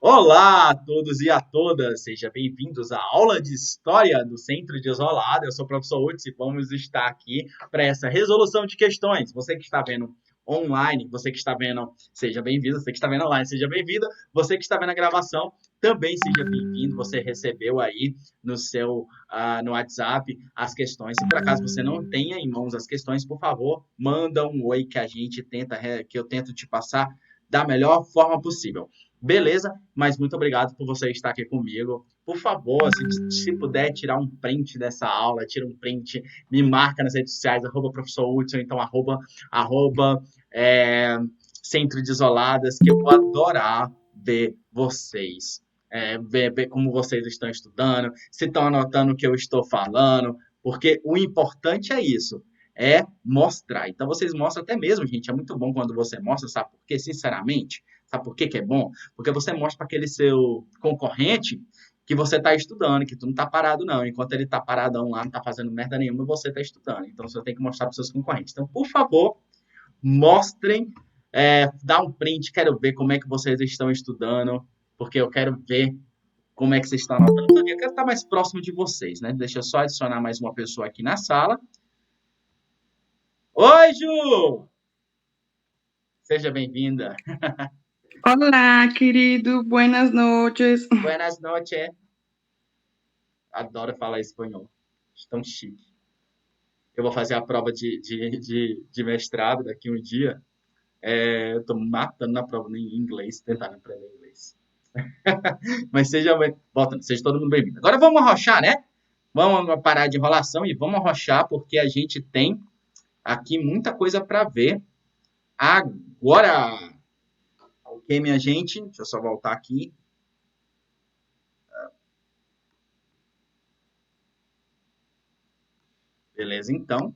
Olá a todos e a todas, sejam bem-vindos à aula de História do Centro de Isolada. Eu sou o professor Hudson e vamos estar aqui para essa resolução de questões. Você que está vendo online, você que está vendo, seja bem-vindo. Você que está vendo online, seja bem-vindo. Você que está vendo a gravação, também seja bem-vindo. Você recebeu aí no seu no WhatsApp as questões. Se por acaso você não tenha em mãos as questões, por favor, manda um oi que a gente tenta, que eu tento te passar da melhor forma possível. Beleza? Mas muito obrigado por você estar aqui comigo. Por favor, se puder tirar um print dessa aula, tira um print, me marca nas redes sociais, professor Hudson, então arroba Centro de Isoladas, que eu vou adorar ver vocês. Ver como vocês estão estudando, se estão anotando o que eu estou falando, porque o importante é isso, é mostrar. Então vocês mostram até mesmo, gente, é muito bom quando você mostra, sabe? Porque, sinceramente, sabe por que que é bom? Porque você mostra para aquele seu concorrente que você está estudando, que tu não está parado, não. Enquanto ele está paradão lá, não está fazendo merda nenhuma, você está estudando. Então, você tem que mostrar para os seus concorrentes. Então, por favor, mostrem, dá um print, quero ver como é que vocês estão estudando, porque eu quero ver como é que vocês estão anotando. Eu quero estar mais próximo de vocês, né? Deixa eu só adicionar mais uma pessoa aqui na sala. Oi, Ju! Seja bem-vinda. Olá, querido, buenas noches. Buenas noches. Adoro falar espanhol. Tão chique. Eu vou fazer a prova de mestrado daqui um dia. Eu estou matando na prova em inglês, tentando aprender inglês. Mas seja todo mundo bem-vindo. Agora vamos arrochar, né? Vamos parar de enrolação e vamos arrochar, porque a gente tem aqui muita coisa para ver agora. Ok, minha gente? Deixa eu só voltar aqui. Beleza, então.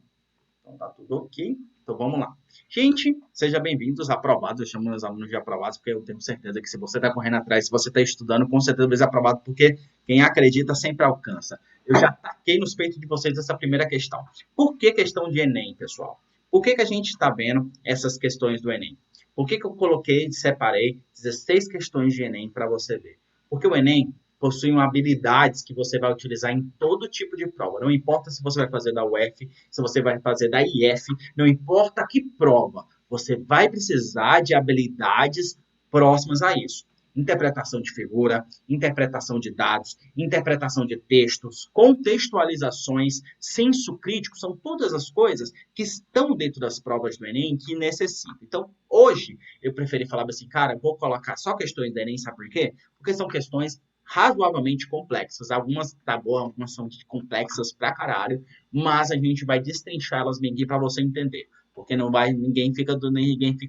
Então tá tudo ok. Então vamos lá. Gente, sejam bem-vindos, aprovados. Eu chamo os alunos de aprovados porque eu tenho certeza que se você está correndo atrás, se você está estudando, com certeza vai ser aprovado, porque quem acredita sempre alcança. Eu já taquei nos peitos de vocês essa primeira questão. Por que questão de Enem, pessoal? Por que a gente está vendo essas questões do Enem? Por que eu coloquei, separei 16 questões de Enem para você ver? Porque o Enem possui habilidades que você vai utilizar em todo tipo de prova. Não importa se você vai fazer da UF, se você vai fazer da IF, não importa que prova, você vai precisar de habilidades próximas a isso. Interpretação de figura, interpretação de dados, interpretação de textos, contextualizações, senso crítico, são todas as coisas que estão dentro das provas do Enem que necessitam. Então, hoje, eu preferi falar assim, cara, vou colocar só questões do Enem, sabe por quê? Porque são questões razoavelmente complexas. Algumas tá boa, algumas são complexas pra caralho, mas a gente vai destrinchar elas bem aqui para você entender, porque não vai ninguém fica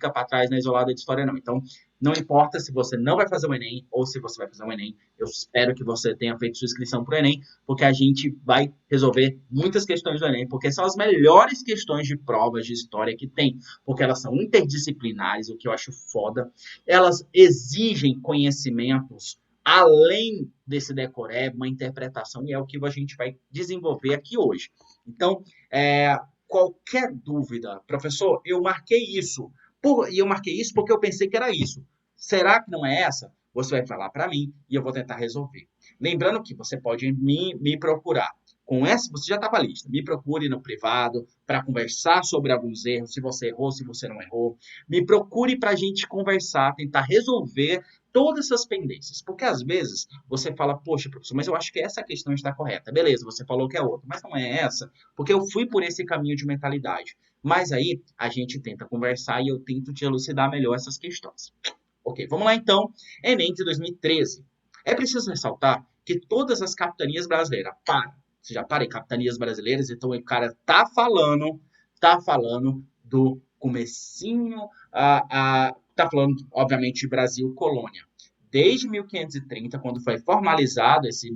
para trás na isolada de história não. Então, não importa se você não vai fazer o Enem ou se você vai fazer o Enem, eu espero que você tenha feito sua inscrição para o Enem, porque a gente vai resolver muitas questões do Enem, porque são as melhores questões de provas de história que tem, porque elas são interdisciplinares, o que eu acho foda, elas exigem conhecimentos além desse decoreba, uma interpretação, e é o que a gente vai desenvolver aqui hoje. Então, qualquer dúvida, professor, eu marquei isso, e eu marquei isso porque eu pensei que era isso. Será que não é essa? Você vai falar para mim e eu vou tentar resolver. Lembrando que você pode me procurar. Com essa, você já está com a lista. Me procure no privado para conversar sobre alguns erros, se você errou, se você não errou. Me procure para a gente conversar, tentar resolver todas essas pendências. Porque às vezes você fala, poxa, professor, mas eu acho que essa questão está correta. Beleza, você falou que é outra, mas não é essa, porque eu fui por esse caminho de mentalidade. Mas aí a gente tenta conversar e eu tento te elucidar melhor essas questões. Ok, vamos lá então. Enem de 2013. É preciso ressaltar que todas as capitanias brasileiras, você já para, capitanias brasileiras, então o cara tá falando do comecinho, tá falando, obviamente, de Brasil colônia. Desde 1530, quando foi formalizado esse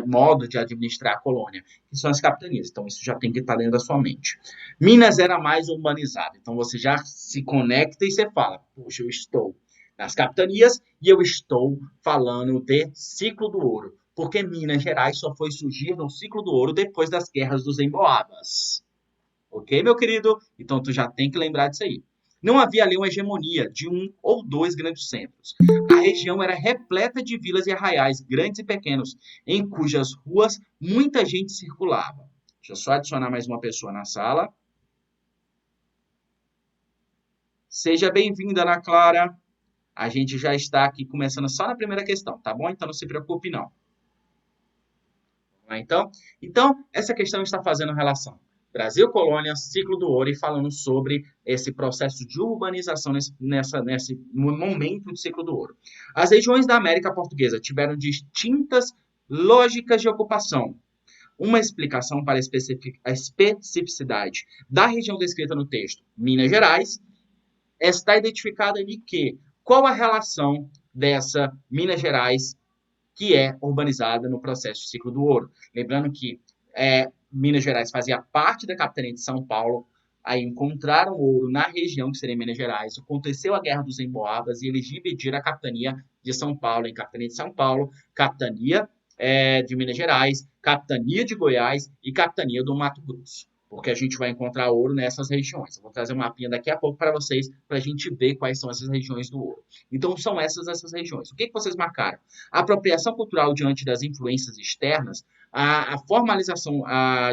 modo de administrar a colônia, que são as capitanias. Então, isso já tem que estar dentro da sua mente. Minas era mais urbanizada. Então, você já se conecta e você fala, puxa, eu estou nas capitanias e eu estou falando de ciclo do ouro. Porque Minas Gerais só foi surgir no ciclo do ouro depois das guerras dos Emboabas. Ok, meu querido? Então, tu já tem que lembrar disso aí. Não havia ali uma hegemonia de um ou dois grandes centros. A região era repleta de vilas e arraiais, grandes e pequenos, em cujas ruas muita gente circulava. Deixa eu só adicionar mais uma pessoa na sala. Seja bem-vinda, Ana Clara. A gente já está aqui começando só na primeira questão, tá bom? Então não se preocupe, não. Então, essa questão está fazendo relação Brasil, colônia, ciclo do ouro e falando sobre esse processo de urbanização nesse momento do ciclo do ouro. As regiões da América Portuguesa tiveram distintas lógicas de ocupação. Uma explicação para a especificidade da região descrita no texto, Minas Gerais, está identificada de que qual a relação dessa Minas Gerais que é urbanizada no processo de ciclo do ouro. Lembrando que Minas Gerais fazia parte da capitania de São Paulo, aí encontraram ouro na região que seria Minas Gerais, aconteceu a Guerra dos Emboabas e eles dividiram a capitania de São Paulo em capitania de São Paulo, capitania de Minas Gerais, capitania de Goiás e capitania do Mato Grosso. Porque a gente vai encontrar ouro nessas regiões. Eu vou trazer um mapinha daqui a pouco para vocês, para a gente ver quais são essas regiões do ouro. Então, são essas regiões. O que vocês marcaram? A apropriação cultural diante das influências externas, a formalização,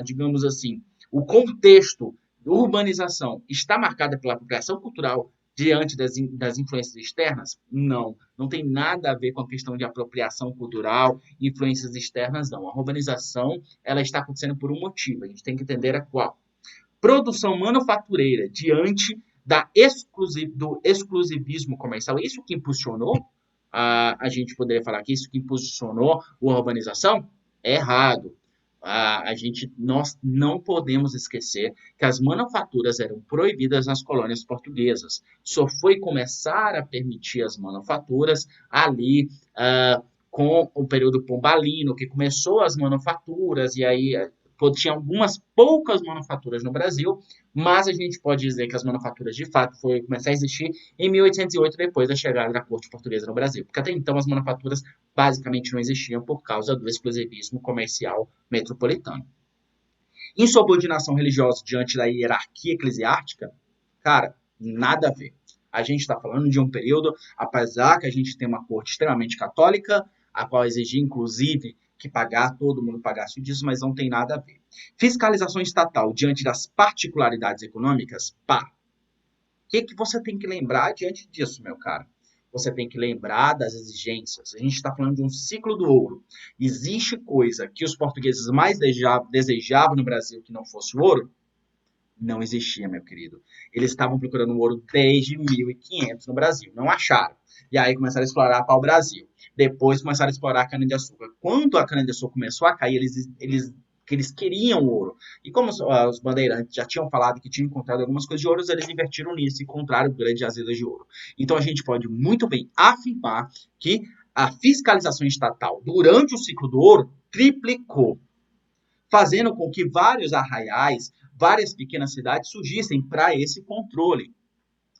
digamos assim, o contexto da urbanização está marcada pela apropriação cultural diante das influências externas? Não, não tem nada a ver com a questão de apropriação cultural, influências externas, não. A urbanização, ela está acontecendo por um motivo, a gente tem que entender a qual. Produção manufatureira diante do exclusivismo comercial, isso que impulsionou, a gente poderia falar que isso que impulsionou a urbanização? É errado. Nós não podemos esquecer que as manufaturas eram proibidas nas colônias portuguesas. Só foi começar a permitir as manufaturas ali com o período pombalino, que começou as manufaturas, e aí tinha algumas poucas manufaturas no Brasil, mas a gente pode dizer que as manufaturas de fato foram começar a existir em 1808, depois da chegada da corte portuguesa no Brasil. Porque até então as manufaturas basicamente não existiam por causa do exclusivismo comercial metropolitano. Insubordinação religiosa diante da hierarquia eclesiástica, cara, nada a ver. A gente está falando de um período, apesar que a gente tem uma corte extremamente católica, a qual exigia, inclusive, que todo mundo pagasse o dízimo, mas não tem nada a ver. Fiscalização estatal diante das particularidades econômicas, pá. O que você tem que lembrar diante disso, meu caro? Você tem que lembrar das exigências. A gente está falando de um ciclo do ouro. Existe coisa que os portugueses mais desejavam no Brasil que não fosse o ouro? Não existia, meu querido. Eles estavam procurando ouro desde 1500 no Brasil. Não acharam. E aí começaram a explorar para o Brasil. Depois começaram a explorar a cana-de-açúcar. Quando a cana-de-açúcar começou a cair, eles queriam ouro. E como os bandeirantes já tinham falado que tinham encontrado algumas coisas de ouro, eles invertiram nisso e encontraram grandes jazidas de ouro. Então a gente pode muito bem afirmar que a fiscalização estatal durante o ciclo do ouro triplicou, fazendo com que vários arraiais, várias pequenas cidades surgissem para esse controle,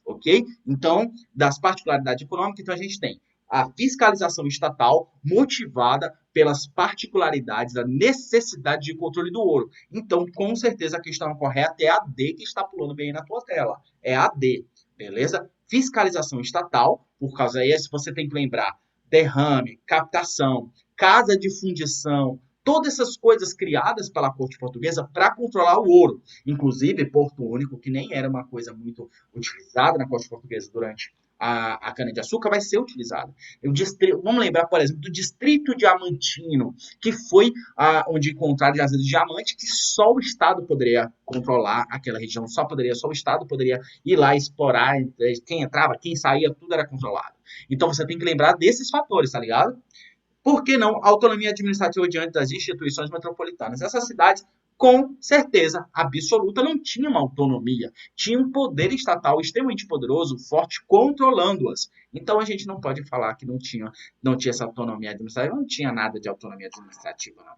ok? Então, das particularidades econômicas, então a gente tem a fiscalização estatal motivada pelas particularidades, a necessidade de controle do ouro. Então, com certeza, a questão correta é a D que está pulando bem aí na tua tela. É a D, beleza? Fiscalização estatal, por causa disso, você tem que lembrar derrame, captação, casa de fundição, todas essas coisas criadas pela corte portuguesa para controlar o ouro. Inclusive, Porto Único, que nem era uma coisa muito utilizada na corte portuguesa durante a cana-de-açúcar, vai ser utilizada. Vamos lembrar, por exemplo, do distrito diamantino, que foi onde encontraram jazidas de diamante, que só o Estado poderia controlar aquela região, só o Estado poderia ir lá explorar, quem entrava, quem saía, tudo era controlado. Então você tem que lembrar desses fatores, tá ligado? Por que não autonomia administrativa diante das instituições metropolitanas? Essas cidades, com certeza absoluta, não tinham uma autonomia. Tinha um poder estatal extremamente poderoso, forte, controlando-as. Então a gente não pode falar que não tinha essa autonomia administrativa, não tinha nada de autonomia administrativa, não.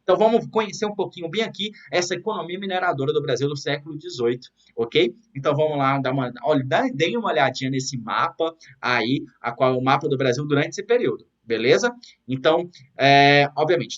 Então vamos conhecer um pouquinho bem aqui essa economia mineradora do Brasil do século XVIII, ok? Então vamos lá, deem uma olhadinha nesse mapa aí, qual é o mapa do Brasil durante esse período, beleza? Então, obviamente,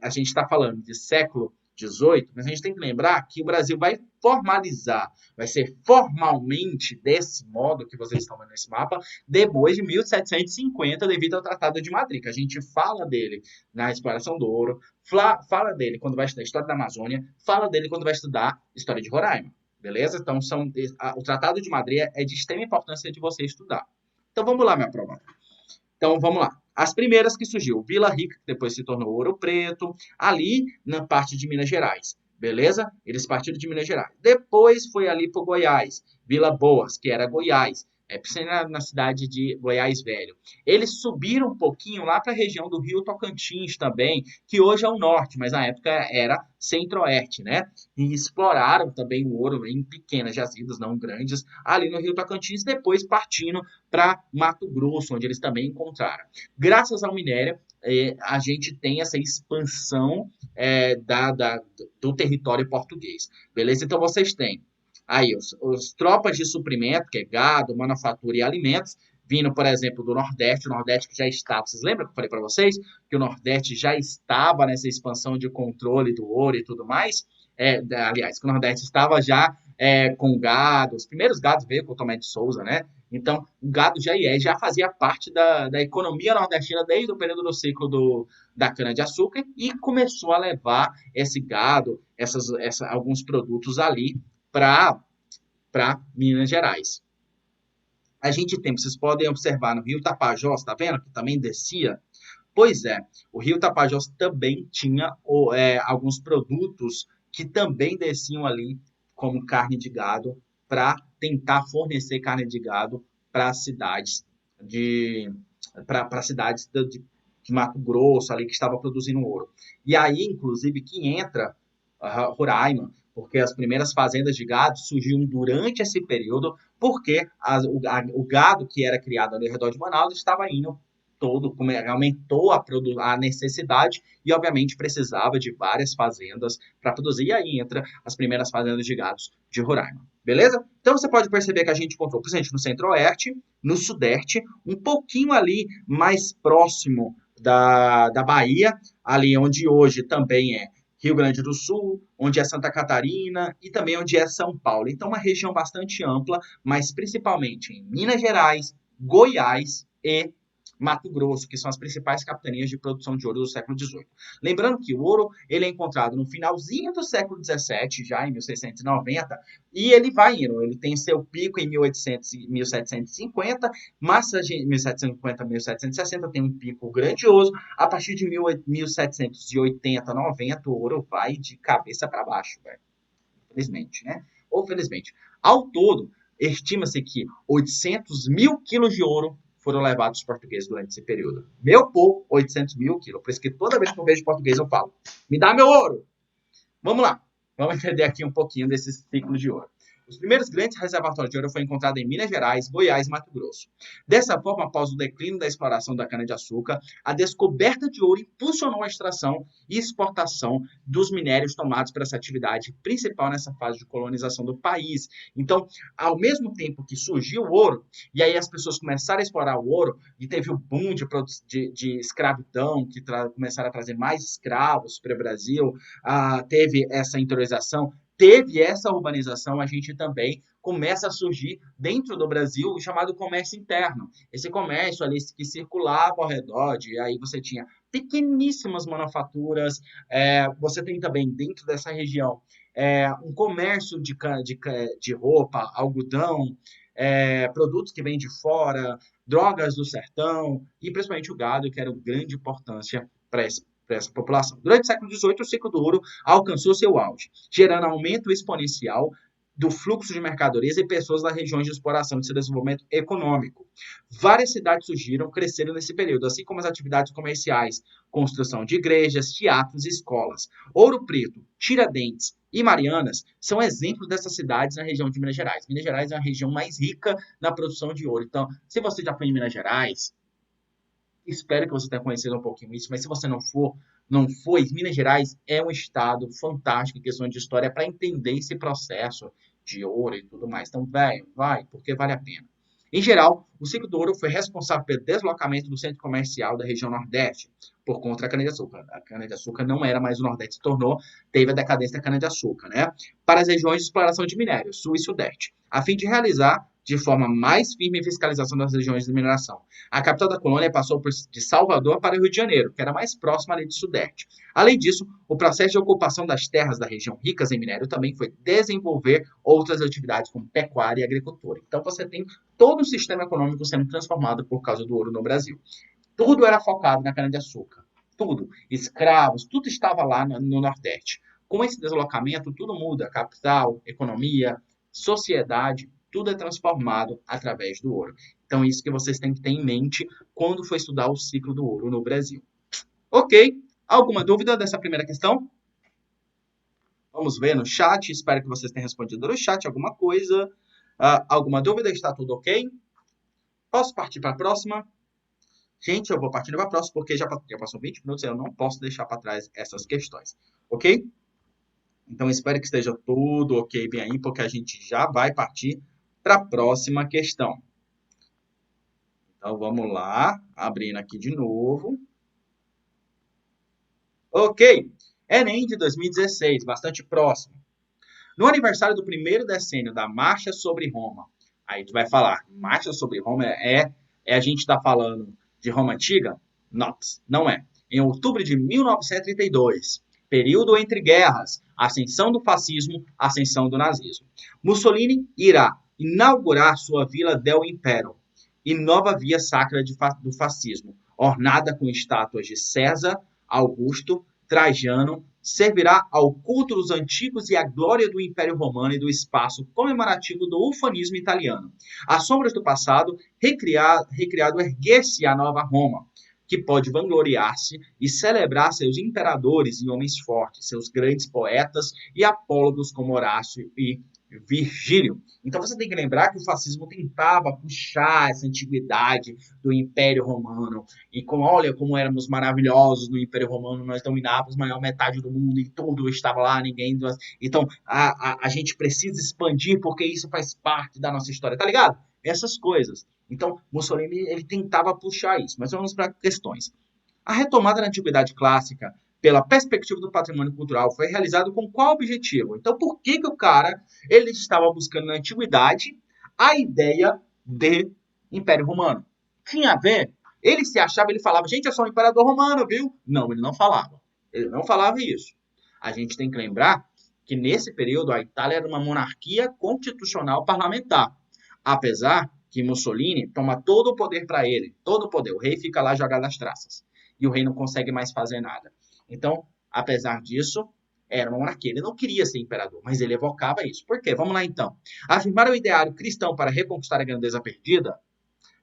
a gente está falando de século XVIII, mas a gente tem que lembrar que o Brasil vai formalizar, vai ser formalmente desse modo que vocês estão vendo nesse mapa, depois de 1750, devido ao Tratado de Madrid, que a gente fala dele na exploração do ouro, fala dele quando vai estudar história da Amazônia, fala dele quando vai estudar história de Roraima. Beleza? Então, o Tratado de Madrid é de extrema importância de você estudar. Então, vamos lá, minha prova. Então, vamos lá. As primeiras que surgiu, Vila Rica, que depois se tornou Ouro Preto, ali na parte de Minas Gerais. Beleza? Eles partiram de Minas Gerais. Depois foi ali para Goiás, Vila Boas, que era Goiás, na cidade de Goiás Velho. Eles subiram um pouquinho lá para a região do Rio Tocantins também, que hoje é o norte, mas na época era centro-oeste, né? E exploraram também o ouro em pequenas jazidas, não grandes, ali no Rio Tocantins, depois partindo para Mato Grosso, onde eles também encontraram. Graças ao minério, a gente tem essa expansão do território português. Beleza? Então vocês têm aí os tropas de suprimento, que é gado, manufatura e alimentos, vindo, por exemplo, do Nordeste, o Nordeste que já estava, vocês lembram que eu falei para vocês que o Nordeste já estava nessa expansão de controle do ouro e tudo mais? Aliás, que o Nordeste estava já com gado, os primeiros gados veio com o Tomé de Souza, né? Então, o gado já fazia parte da economia nordestina desde o período do ciclo da cana-de-açúcar e começou a levar esse gado, alguns produtos ali para Minas Gerais. A gente tem, vocês podem observar no Rio Tapajós, tá vendo? Que também descia. Pois é, o Rio Tapajós também tinha alguns produtos que também desciam ali como carne de gado para tentar fornecer carne de gado para cidades para cidades de Mato Grosso ali que estava produzindo ouro. E aí, inclusive, que entra Roraima, porque as primeiras fazendas de gado surgiram durante esse período, porque o gado que era criado ali ao redor de Manaus estava indo aumentou a necessidade e, obviamente, precisava de várias fazendas para produzir. E aí entra as primeiras fazendas de gados de Roraima. Beleza? Então você pode perceber que a gente encontrou presente no centro-oeste, no sudeste, um pouquinho ali mais próximo da Bahia, ali onde hoje também é Rio Grande do Sul, onde é Santa Catarina e também onde é São Paulo. Então, uma região bastante ampla, mas principalmente em Minas Gerais, Goiás e Mato Grosso, que são as principais capitanias de produção de ouro do século XVIII. Lembrando que o ouro ele é encontrado no finalzinho do século XVII, já em 1690, e ele vai indo. Ele tem seu pico em 1800 e 1750, mas em 1750 a 1760 tem um pico grandioso. A partir de 1780, 90, o ouro vai de cabeça para baixo, velho. Infelizmente, né? Ou felizmente. Ao todo, estima-se que 800 mil quilos de ouro foram levados os portugueses durante esse período. Meu povo, 800 mil quilos. Por isso que toda vez que eu vejo português eu falo, me dá meu ouro. Vamos lá. Vamos entender aqui um pouquinho desses ciclos de ouro. Os primeiros grandes reservatórios de ouro foram encontrados em Minas Gerais, Goiás e Mato Grosso. Dessa forma, após o declínio da exploração da cana-de-açúcar, a descoberta de ouro impulsionou a extração e exportação dos minérios tomados para essa atividade principal nessa fase de colonização do país. Então, ao mesmo tempo que surgiu o ouro, e aí as pessoas começaram a explorar o ouro, e teve o boom de escravidão, que começaram a trazer mais escravos para o Brasil, teve essa interiorização, teve essa urbanização, a gente também começa a surgir dentro do Brasil o chamado comércio interno. Esse comércio ali que circulava ao redor, aí você tinha pequeníssimas manufaturas, você tem também dentro dessa região um comércio de roupa, algodão, produtos que vêm de fora, drogas do sertão e principalmente o gado, que era de grande importância para essa população. Durante o século XVIII, o ciclo do ouro alcançou seu auge, gerando aumento exponencial do fluxo de mercadorias e pessoas das regiões de exploração de seu desenvolvimento econômico. Várias cidades surgiram, cresceram nesse período, assim como as atividades comerciais, construção de igrejas, teatros e escolas. Ouro Preto, Tiradentes e Marianas são exemplos dessas cidades na região de Minas Gerais. Minas Gerais é a região mais rica na produção de ouro. Então, se você já foi em Minas Gerais, espero que você tenha conhecido um pouquinho isso, mas se você não foi, Minas Gerais é um estado fantástico em questão de história para entender esse processo de ouro e tudo mais. Então, vai, porque vale a pena. Em geral, o ciclo do ouro foi responsável pelo deslocamento do centro comercial da região Nordeste por conta da cana-de-açúcar. A cana-de-açúcar não era mais o Nordeste, se tornou, teve a decadência da cana-de-açúcar, né? Para as regiões de exploração de minério, Sul e Sudeste, a fim de realizar de forma mais firme a fiscalização das regiões de mineração. A capital da colônia passou de Salvador para o Rio de Janeiro, que era mais próxima ali de Sudeste. Além disso, o processo de ocupação das terras da região ricas em minério também foi desenvolver outras atividades como pecuária e agricultura. Então você tem todo o sistema econômico sendo transformado por causa do ouro no Brasil. Tudo era focado na cana-de-açúcar. Tudo. Escravos, tudo estava lá no Nordeste. Com esse deslocamento, tudo muda. Capital, economia, sociedade, tudo é transformado através do ouro. Então, isso que vocês têm que ter em mente quando for estudar o ciclo do ouro no Brasil. Ok? Alguma dúvida dessa primeira questão? Vamos ver no chat. Espero que vocês tenham respondido no chat alguma coisa. Alguma dúvida? Está tudo ok? Posso partir para a próxima? Gente, eu vou partindo para a próxima porque já passou 20 minutos e eu não posso deixar para trás essas questões. Ok? Então, espero que esteja tudo ok bem aí, porque a gente já vai partir para a próxima questão. Então, vamos lá. Abrindo aqui de novo. Ok. Enem de 2016, bastante próximo. No aniversário do primeiro decênio da Marcha sobre Roma, aí tu vai falar, Marcha sobre Roma a gente está falando de Roma Antiga? Não é. Em outubro de 1932, período entre guerras, ascensão do fascismo, ascensão do nazismo. Mussolini irá inaugurar sua Vila del Impero e nova via sacra do fascismo, ornada com estátuas de César, Augusto, Trajano, servirá ao culto dos antigos e à glória do Império Romano e do espaço comemorativo do ufanismo italiano. As sombras do passado, recriado erguer-se a nova Roma, que pode vangloriar-se e celebrar seus imperadores e homens fortes, seus grandes poetas e apólogos como Horácio e Virgílio. Então você tem que lembrar que o fascismo tentava puxar essa antiguidade do Império Romano e olha como éramos maravilhosos no Império Romano, nós dominávamos a maior metade do mundo e tudo estava lá, ninguém. Então a gente precisa expandir porque isso faz parte da nossa história, tá ligado? Essas coisas. Então Mussolini ele tentava puxar isso, mas vamos para questões. A retomada da antiguidade clássica pela perspectiva do patrimônio cultural foi realizado com qual objetivo? Então, por que o cara ele estava buscando na antiguidade a ideia de Império Romano? Tinha a ver? Ele se achava, ele falava, gente, eu sou um imperador romano, viu? Não, ele não falava. Ele não falava isso. A gente tem que lembrar que nesse período a Itália era uma monarquia constitucional parlamentar. Apesar que Mussolini toma todo o poder para ele, todo o poder. O rei fica lá jogado às traças. E o rei não consegue mais fazer nada. Então, apesar disso, era uma monarquia. Ele não queria ser imperador, mas ele evocava isso. Por quê? Vamos lá então. Afirmar o ideário cristão para reconquistar a grandeza perdida?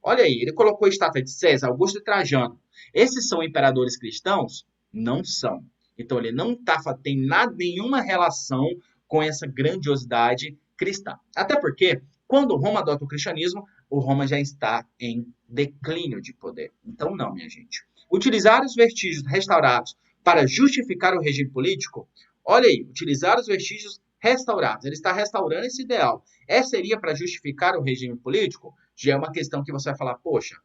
Olha aí, ele colocou a estátua de César, Augusto e Trajano. Esses são imperadores cristãos? Não são. Então ele não tem nenhuma relação com essa grandiosidade cristã. Até porque, quando Roma adota o cristianismo, o Roma já está em declínio de poder. Então não, minha gente. Utilizar os vestígios restaurados para justificar o regime político? Olha aí, utilizar os vestígios restaurados. Ele está restaurando esse ideal. Seria para justificar o regime político? Já é uma questão que você vai falar, poxa,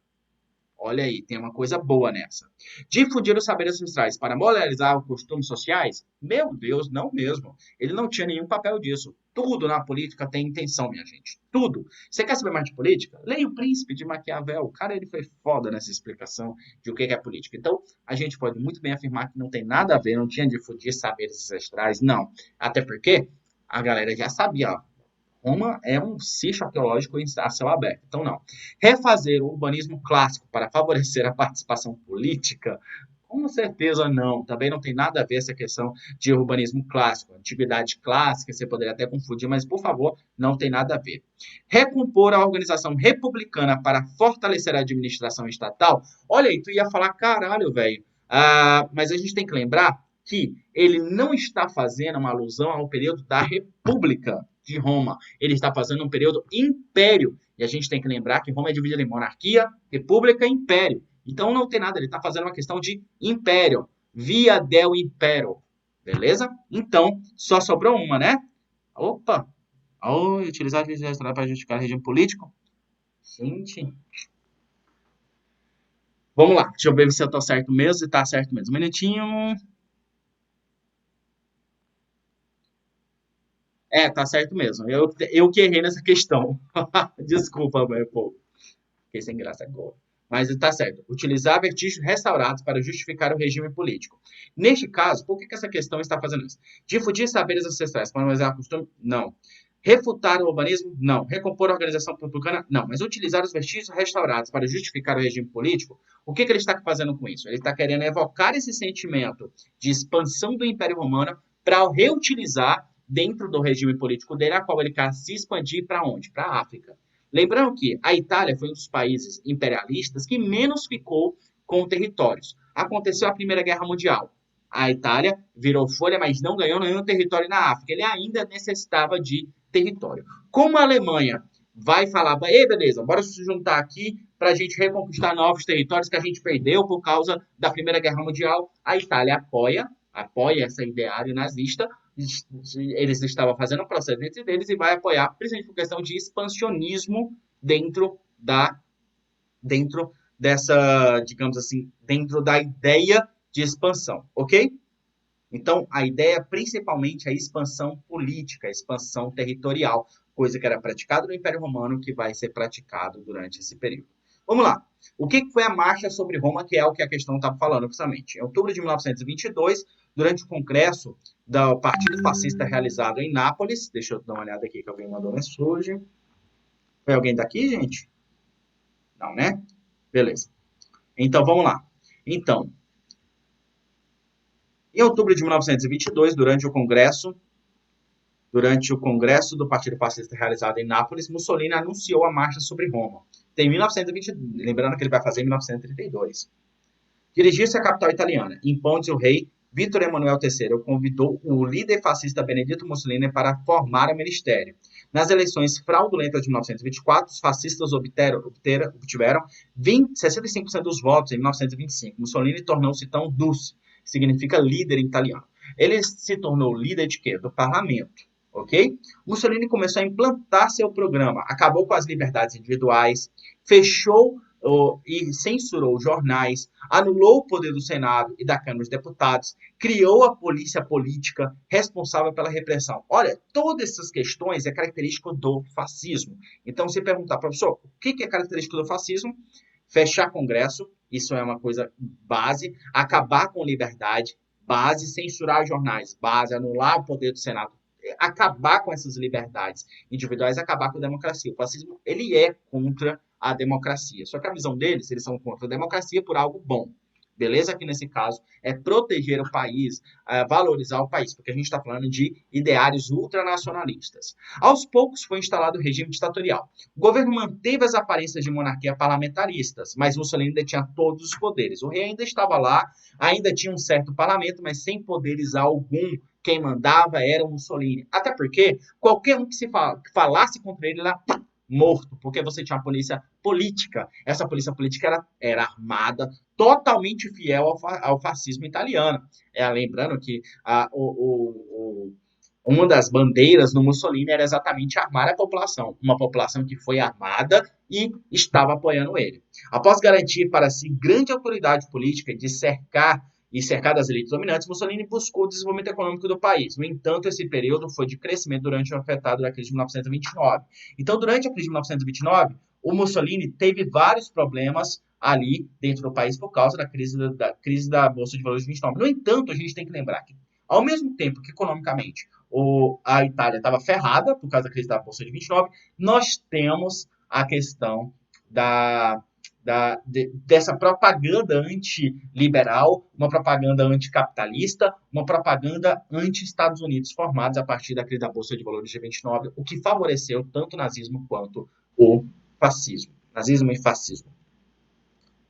olha aí, tem uma coisa boa nessa. Difundir os saberes ancestrais para moralizar os costumes sociais? Meu Deus, não mesmo. Ele não tinha nenhum papel disso. Tudo na política tem intenção, minha gente. Tudo. Você quer saber mais de política? Leia O Príncipe de Maquiavel. O cara, ele foi foda nessa explicação de o que é política. Então, a gente pode muito bem afirmar que não tem nada a ver, não tinha difundir saberes ancestrais, não. Até porque a galera já sabia, ó. Roma é um sítio arqueológico a céu aberto. Então, não. Refazer o urbanismo clássico para favorecer a participação política? Com certeza não. Também não tem nada a ver essa questão de urbanismo clássico. Antiguidade clássica, você poderia até confundir, mas, por favor, não tem nada a ver. Recompor a organização republicana para fortalecer a administração estatal? Olha aí, tu ia falar, caralho, velho. Mas a gente tem que lembrar que ele não está fazendo uma alusão ao período da República de Roma. Ele está fazendo um período império. E a gente tem que lembrar que Roma é dividida em monarquia, república e império. Então não tem nada, ele está fazendo uma questão de império. Via del impero. Beleza? Então, só sobrou uma, né? Opa! Utilizar a para justificar o regime político? Gente, vamos lá. Deixa eu ver se eu tô certo mesmo, se tá certo mesmo. Um minutinho. Tá certo mesmo. Eu que errei nessa questão. Desculpa, meu povo. Fiquei sem graça agora. Mas está certo. Utilizar vestígios restaurados para justificar o regime político. Neste caso, por que essa questão está fazendo isso? Difundir saberes ancestrais para analisar costume? Não. Refutar o urbanismo? Não. Recompor a organização republicana? Não. Mas utilizar os vestígios restaurados para justificar o regime político, o que ele está fazendo com isso? Ele está querendo evocar esse sentimento de expansão do Império Romano para reutilizar dentro do regime político dele, a qual ele quer se expandir para onde? Para a África. Lembrando que a Itália foi um dos países imperialistas que menos ficou com territórios. Aconteceu a Primeira Guerra Mundial. A Itália virou folha, mas não ganhou nenhum território na África. Ele ainda necessitava de território. Como a Alemanha vai falar, ei, beleza, bora se juntar aqui para a gente reconquistar novos territórios que a gente perdeu por causa da Primeira Guerra Mundial, a Itália apoia esse ideário nazista. Eles estavam fazendo um processo entre deles e vai apoiar, principalmente por questão de expansionismo dentro dentro dessa, digamos assim, dentro da ideia de expansão, ok? Então, a ideia principalmente é a expansão política, a expansão territorial, coisa que era praticada no Império Romano, que vai ser praticado durante esse período. Vamos lá. O que foi a Marcha sobre Roma, que é o que a questão estava falando justamente? Em outubro de 1922, durante o congresso do Partido Fascista realizado em Nápoles, deixa eu dar uma olhada aqui que alguém mandou mensagem. Foi alguém daqui, gente? Não, né? Beleza. Então, vamos lá. Então, em outubro de 1922, durante o congresso do Partido Fascista realizado em Nápoles, Mussolini anunciou a marcha sobre Roma. Tem 1920, lembrando que ele vai fazer em 1932. Dirigiu-se à capital italiana. Em Pontes, o rei Vítor Emanuel III convidou o líder fascista Benedito Mussolini para formar o ministério. Nas eleições fraudulentas de 1924, os fascistas obtiveram 65% dos votos em 1925. Mussolini tornou-se então Dulce, que significa líder em italiano. Ele se tornou líder de quê? Do parlamento. Ok? Mussolini começou a implantar seu programa, acabou com as liberdades individuais, fechou e censurou jornais, anulou o poder do Senado e da Câmara dos Deputados, criou a polícia política responsável pela repressão. Olha, todas essas questões é característico do fascismo. Então, se perguntar, professor, o que é característico do fascismo? Fechar Congresso, isso é uma coisa base, acabar com liberdade, base, censurar jornais, base, anular o poder do Senado, acabar com essas liberdades individuais, acabar com a democracia. O fascismo, ele é contra a democracia. Só que a visão deles, eles são contra a democracia por algo bom. Beleza? Que nesse caso é proteger o país, valorizar o país, porque a gente está falando de ideários ultranacionalistas. Aos poucos foi instalado o regime ditatorial. O governo manteve as aparências de monarquia parlamentaristas, mas Mussolini detinha todos os poderes. O rei ainda estava lá, ainda tinha um certo parlamento, mas sem poderes algum. Quem mandava era o Mussolini. Até porque qualquer um que falasse contra ele era morto, porque você tinha uma polícia política. Essa polícia política era armada, totalmente fiel ao fascismo italiano. Lembrando que uma das bandeiras do Mussolini era exatamente armar a população, uma população que foi armada e estava apoiando ele. Após garantir para si grande autoridade política de cercar das elites dominantes, Mussolini buscou o desenvolvimento econômico do país. No entanto, esse período foi de crescimento durante o afetado da crise de 1929. Então, durante a crise de 1929, o Mussolini teve vários problemas ali dentro do país por causa da crise da Bolsa de Valores de 29. No entanto, a gente tem que lembrar que, ao mesmo tempo que economicamente a Itália estava ferrada por causa da crise da Bolsa de 29, nós temos a questão dessa propaganda antiliberal, uma propaganda anticapitalista, uma propaganda anti-Estados Unidos formados a partir da crise da Bolsa de Valores de 29, o que favoreceu tanto o nazismo quanto o fascismo. Nazismo e fascismo.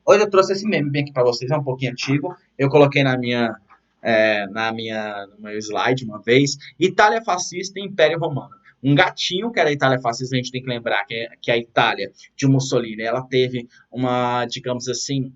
Hoje eu trouxe esse meme bem aqui para vocês, é um pouquinho antigo. Eu coloquei no meu slide uma vez. Itália fascista e Império Romano. Um gatinho que era a Itália fascista, a gente tem que lembrar que a Itália de Mussolini, ela teve digamos assim,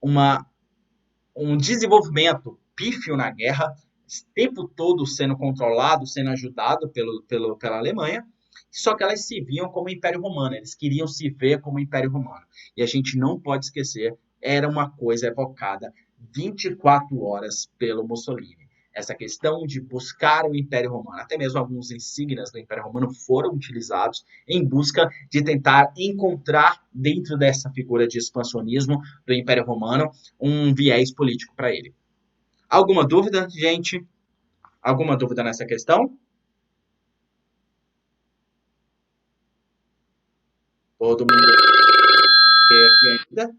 um desenvolvimento pífio na guerra, o tempo todo sendo controlado, sendo ajudado pela Alemanha. Só que elas se viam como Império Romano, eles queriam se ver como Império Romano. E a gente não pode esquecer, era uma coisa evocada 24 horas pelo Mussolini. Essa questão de buscar o Império Romano, até mesmo alguns insígnias do Império Romano foram utilizados em busca de tentar encontrar dentro dessa figura de expansionismo do Império Romano um viés político para ele. Alguma dúvida, gente? Alguma dúvida nessa questão? Todo mundo aqui ainda?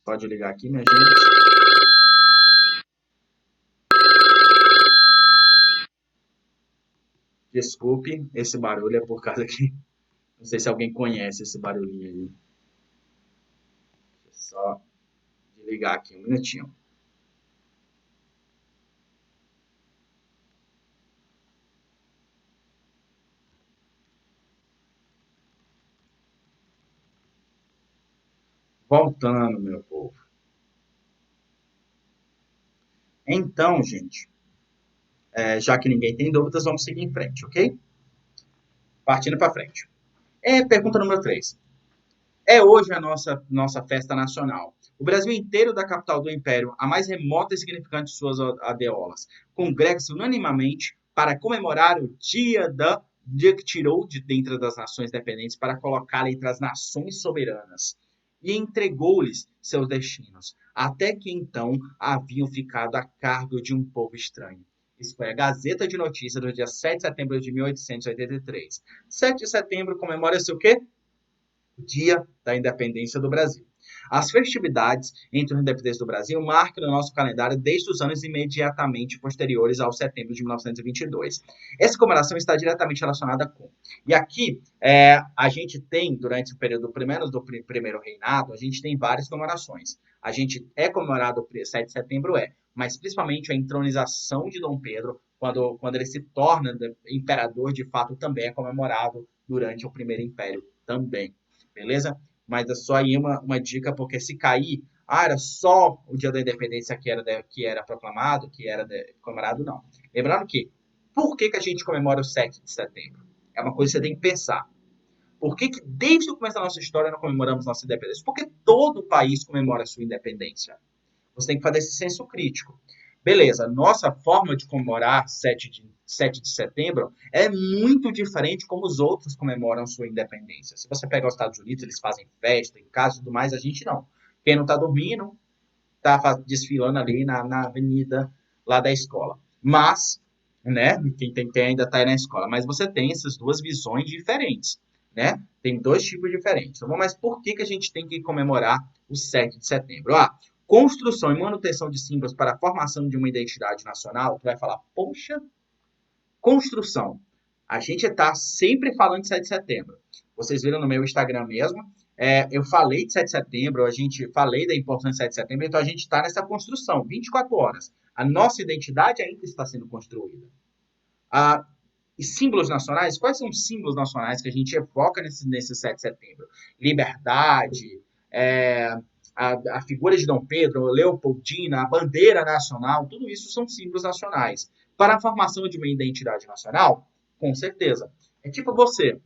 Pode ligar aqui, minha gente. Desculpe, esse barulho é por causa que... Não sei se alguém conhece esse barulhinho aí. Deixa eu só desligar aqui um minutinho. Voltando, meu povo. Então, gente, já que ninguém tem dúvidas, vamos seguir em frente, ok? Partindo para frente. Pergunta número 3. É hoje a nossa festa nacional. O Brasil inteiro da capital do Império, a mais remota e significante de suas aldeolas, congrega-se unanimamente para comemorar o dia que tirou de dentro das nações dependentes para colocá-la entre as nações soberanas e entregou-lhes seus destinos, até que então haviam ficado a cargo de um povo estranho. Isso foi a Gazeta de Notícias do dia 7 de setembro de 1883. 7 de setembro comemora-se o quê? O Dia da Independência do Brasil. As festividades entre a independência do Brasil marcam no nosso calendário desde os anos imediatamente posteriores ao setembro de 1922. Essa comemoração está diretamente relacionada com... E aqui, a gente tem, durante o período do primeiro reinado, a gente tem várias comemorações. A gente é comemorado o 7 de setembro, mas principalmente a entronização de Dom Pedro, quando ele se torna imperador, de fato, também é comemorado durante o primeiro império também. Beleza? Mas é só aí uma dica, porque se cair, era só o dia da independência que era proclamado, que era comemorado, não. Lembrando que, por que a gente comemora o 7 de setembro? É uma coisa que você tem que pensar. Por que desde o começo da nossa história não comemoramos nossa independência? Porque todo o país comemora a sua independência. Você tem que fazer esse senso crítico. Beleza, nossa forma de comemorar 7 de setembro é muito diferente como os outros comemoram sua independência. Se você pegar os Estados Unidos, eles fazem festa, em casa e tudo mais, a gente não. Quem não está dormindo, está desfilando ali na avenida lá da escola. Mas, né, quem ainda está aí na escola, mas você tem essas duas visões diferentes, né? Tem dois tipos diferentes. Então, mas por que a gente tem que comemorar o 7 de setembro? Construção e manutenção de símbolos para a formação de uma identidade nacional, tu vai falar, poxa, construção. A gente está sempre falando de 7 de setembro. Vocês viram no meu Instagram mesmo, eu falei de 7 de setembro, falei da importância de 7 de setembro, então a gente está nessa construção, 24 horas. A nossa identidade ainda está sendo construída. E símbolos nacionais, quais são os símbolos nacionais que a gente evoca nesse 7 de setembro? Liberdade, a figura de Dom Pedro, Leopoldina, a bandeira nacional, tudo isso são símbolos nacionais. Para a formação de uma identidade nacional, com certeza. É tipo você.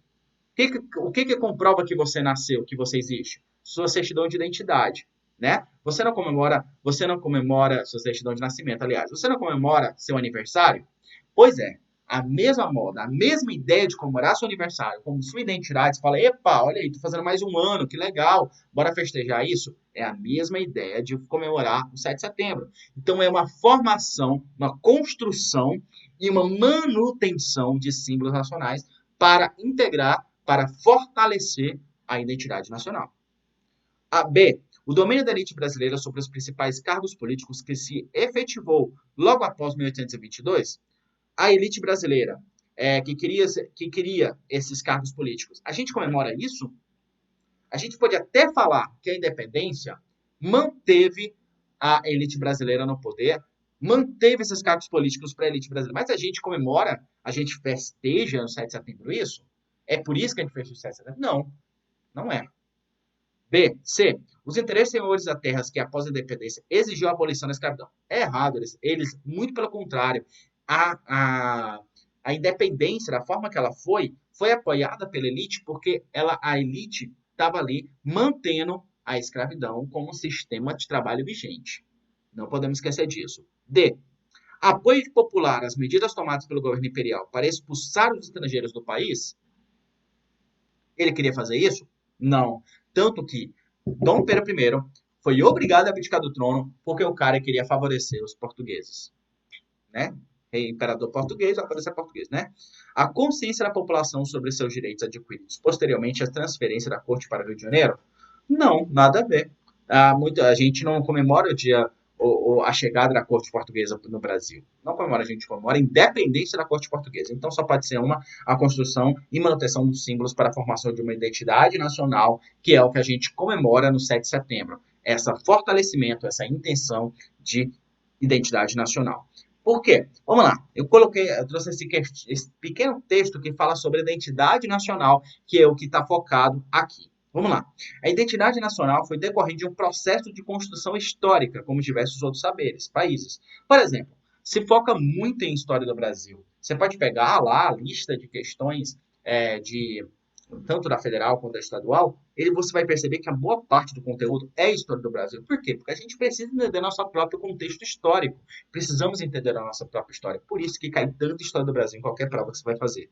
O que comprova que você nasceu, que você existe? Sua certidão de identidade, né? Você não comemora sua certidão de nascimento, aliás. Você não comemora seu aniversário? Pois é, a mesma moda, a mesma ideia de comemorar seu aniversário, como sua identidade, você fala, epa, olha aí, tô fazendo mais um ano, que legal, bora festejar isso? É a mesma ideia de comemorar o 7 de setembro. Então é uma formação, uma construção e uma manutenção de símbolos nacionais para integrar, para fortalecer a identidade nacional. B. O domínio da elite brasileira sobre os principais cargos políticos que se efetivou logo após 1822, a elite brasileira que queria esses cargos políticos. A gente comemora isso? A gente pode até falar que a independência manteve a elite brasileira no poder, manteve esses cargos políticos para a elite brasileira. Mas a gente comemora, a gente festeja no 7 de setembro isso? É por isso que a gente festeja o 7 de setembro? Não, não é. B. C. Os interesses senhores das terras que, após a independência, exigiu a abolição da escravidão. É errado. Eles muito pelo contrário, a, a, a independência, da forma que ela foi apoiada pela elite porque a elite estava ali mantendo a escravidão como um sistema de trabalho vigente. Não podemos esquecer disso. D. Apoio popular às medidas tomadas pelo governo imperial para expulsar os estrangeiros do país. Ele queria fazer isso? Não. Tanto que Dom Pedro I foi obrigado a abdicar do trono porque o cara queria favorecer os portugueses, né? Rei imperador português, favorecer português, né? A consciência da população sobre seus direitos adquiridos posteriormente à transferência da corte para o Rio de Janeiro? Não, nada a ver. A gente não comemora o dia a chegada da corte portuguesa no Brasil. Não comemora, a gente comemora a independência da corte portuguesa. Então só pode ser a construção e manutenção dos símbolos para a formação de uma identidade nacional, que é o que a gente comemora no 7 de setembro. Esse fortalecimento, essa intenção de identidade nacional. Por quê? Vamos lá. Eu trouxe esse pequeno texto que fala sobre a identidade nacional, que é o que está focado aqui. Vamos lá. A identidade nacional foi decorrente de um processo de construção histórica, como diversos outros saberes, países. Por exemplo, se foca muito em história do Brasil. Você pode pegar lá a lista de questões de tanto da federal quanto da estadual, você vai perceber que a boa parte do conteúdo é história do Brasil. Por quê? Porque a gente precisa entender nosso próprio contexto histórico. Precisamos entender a nossa própria história. Por isso que cai tanta história do Brasil em qualquer prova que você vai fazer.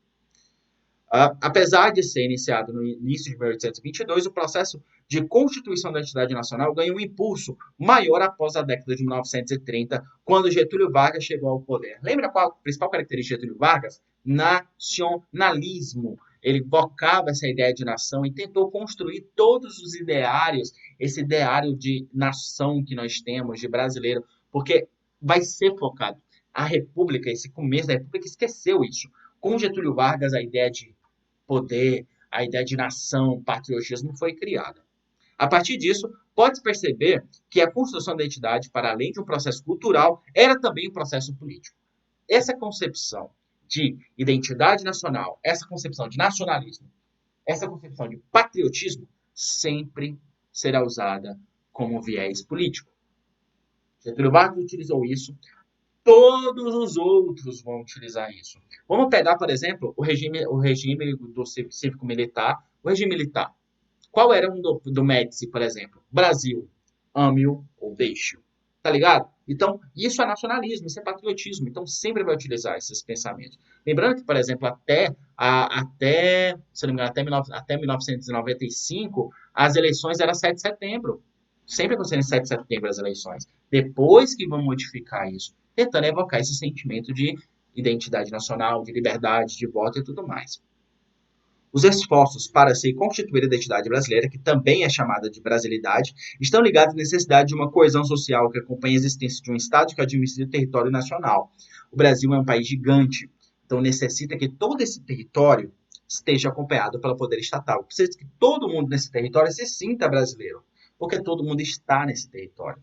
Apesar de ser iniciado no início de 1822, o processo de constituição da identidade nacional ganhou um impulso maior após a década de 1930, quando Getúlio Vargas chegou ao poder. Lembra qual a principal característica de Getúlio Vargas? Nacionalismo. Ele invocava essa ideia de nação e tentou construir todos os ideários, esse ideário de nação que nós temos, de brasileiro, porque vai ser focado. A República, esse começo da República, esqueceu isso. Com Getúlio Vargas, a ideia de poder, a ideia de nação, patriotismo foi criada. A partir disso, pode-se perceber que a construção da identidade, para além de um processo cultural, era também um processo político. Essa concepção de identidade nacional, essa concepção de nacionalismo, essa concepção de patriotismo, sempre será usada como viés político. Getúlio Vargas utilizou isso, todos os outros vão utilizar isso. Vamos pegar, por exemplo, o regime do cívico-militar, o regime militar. Qual era um do Médici, por exemplo? Brasil, ame-o ou deixe-o. Tá ligado? Então, isso é nacionalismo, isso é patriotismo. Então, sempre vai utilizar esses pensamentos. Lembrando que, por exemplo, se não me engano, até 1995, as eleições eram 7 de setembro. Sempre acontecendo em 7 de setembro as eleições. Depois que vão modificar isso, tentando evocar esse sentimento de identidade nacional, de liberdade, de voto e tudo mais. Os esforços para se constituir a identidade brasileira, que também é chamada de brasilidade, estão ligados à necessidade de uma coesão social que acompanha a existência de um Estado que administre o território nacional. O Brasil é um país gigante, então necessita que todo esse território esteja acompanhado pelo poder estatal. Precisa que todo mundo nesse território se sinta brasileiro, porque todo mundo está nesse território.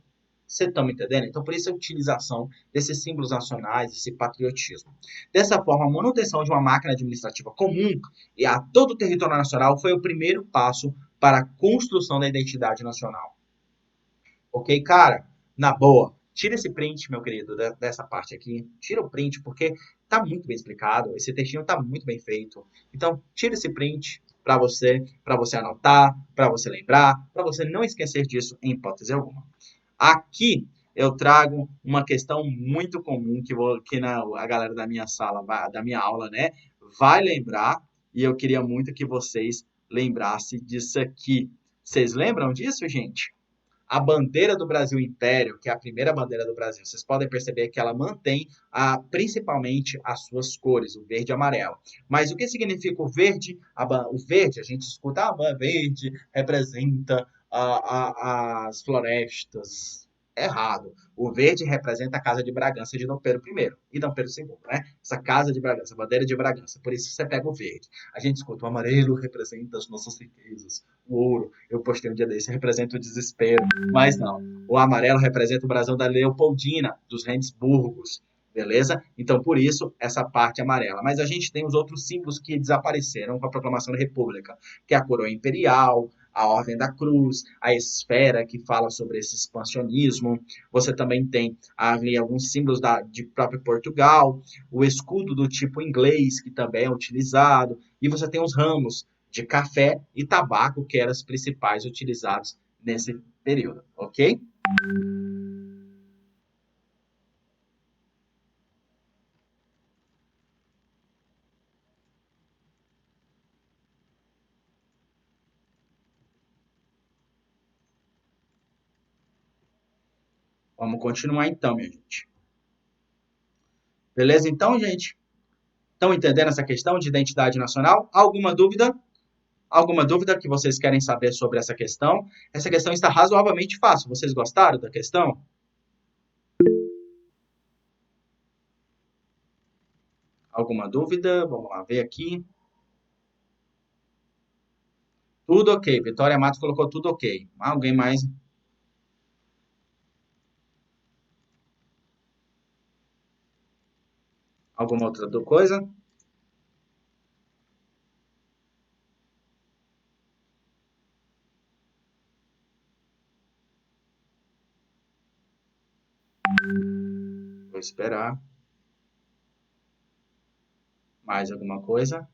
Vocês estão me entendendo? Então, por isso a utilização desses símbolos nacionais, esse patriotismo. Dessa forma, a manutenção de uma máquina administrativa comum e a todo o território nacional foi o primeiro passo para a construção da identidade nacional. Ok, cara? Na boa. Tira esse print, meu querido, dessa parte aqui. Tira o print, porque tá muito bem explicado. Esse textinho tá muito bem feito. Então, tira esse print para você anotar, para você lembrar, para você não esquecer disso em hipótese alguma. Aqui eu trago uma questão muito comum que a galera da minha sala, da minha aula, né, vai lembrar, e eu queria muito que vocês lembrassem disso aqui. Vocês lembram disso, gente? A bandeira do Brasil Império, que é a primeira bandeira do Brasil, vocês podem perceber que ela mantém principalmente as suas cores, o verde e o amarelo. Mas o que significa o verde? O verde, a gente escuta, verde representa as florestas. Errado. O verde representa a Casa de Bragança de Dom Pedro I e Dom Pedro II, né? Essa Casa de Bragança, a bandeira de Bragança. Por isso você pega o verde. A gente escuta o amarelo representa as nossas riquezas. O ouro, eu postei um dia desse, representa o desespero. Mas não. O amarelo representa o brasão da Leopoldina, dos Habsburgos. Beleza? Então, por isso, essa parte amarela. Mas a gente tem os outros símbolos que desapareceram com a proclamação da República, que é a coroa imperial, a Ordem da Cruz, a esfera que fala sobre esse expansionismo. Você também tem ali alguns símbolos de próprio Portugal, o escudo do tipo inglês, que também é utilizado, e você tem os ramos de café e tabaco, que eram os principais utilizados nesse período, ok? Vamos continuar então, minha gente. Beleza então, gente? Estão entendendo essa questão de identidade nacional? Alguma dúvida? Alguma dúvida que vocês querem saber sobre essa questão? Essa questão está razoavelmente fácil. Vocês gostaram da questão? Alguma dúvida? Vamos lá ver aqui. Tudo ok. Vitória Matos colocou tudo ok. Alguém mais? Alguma outra coisa? Vou esperar. Mais alguma coisa?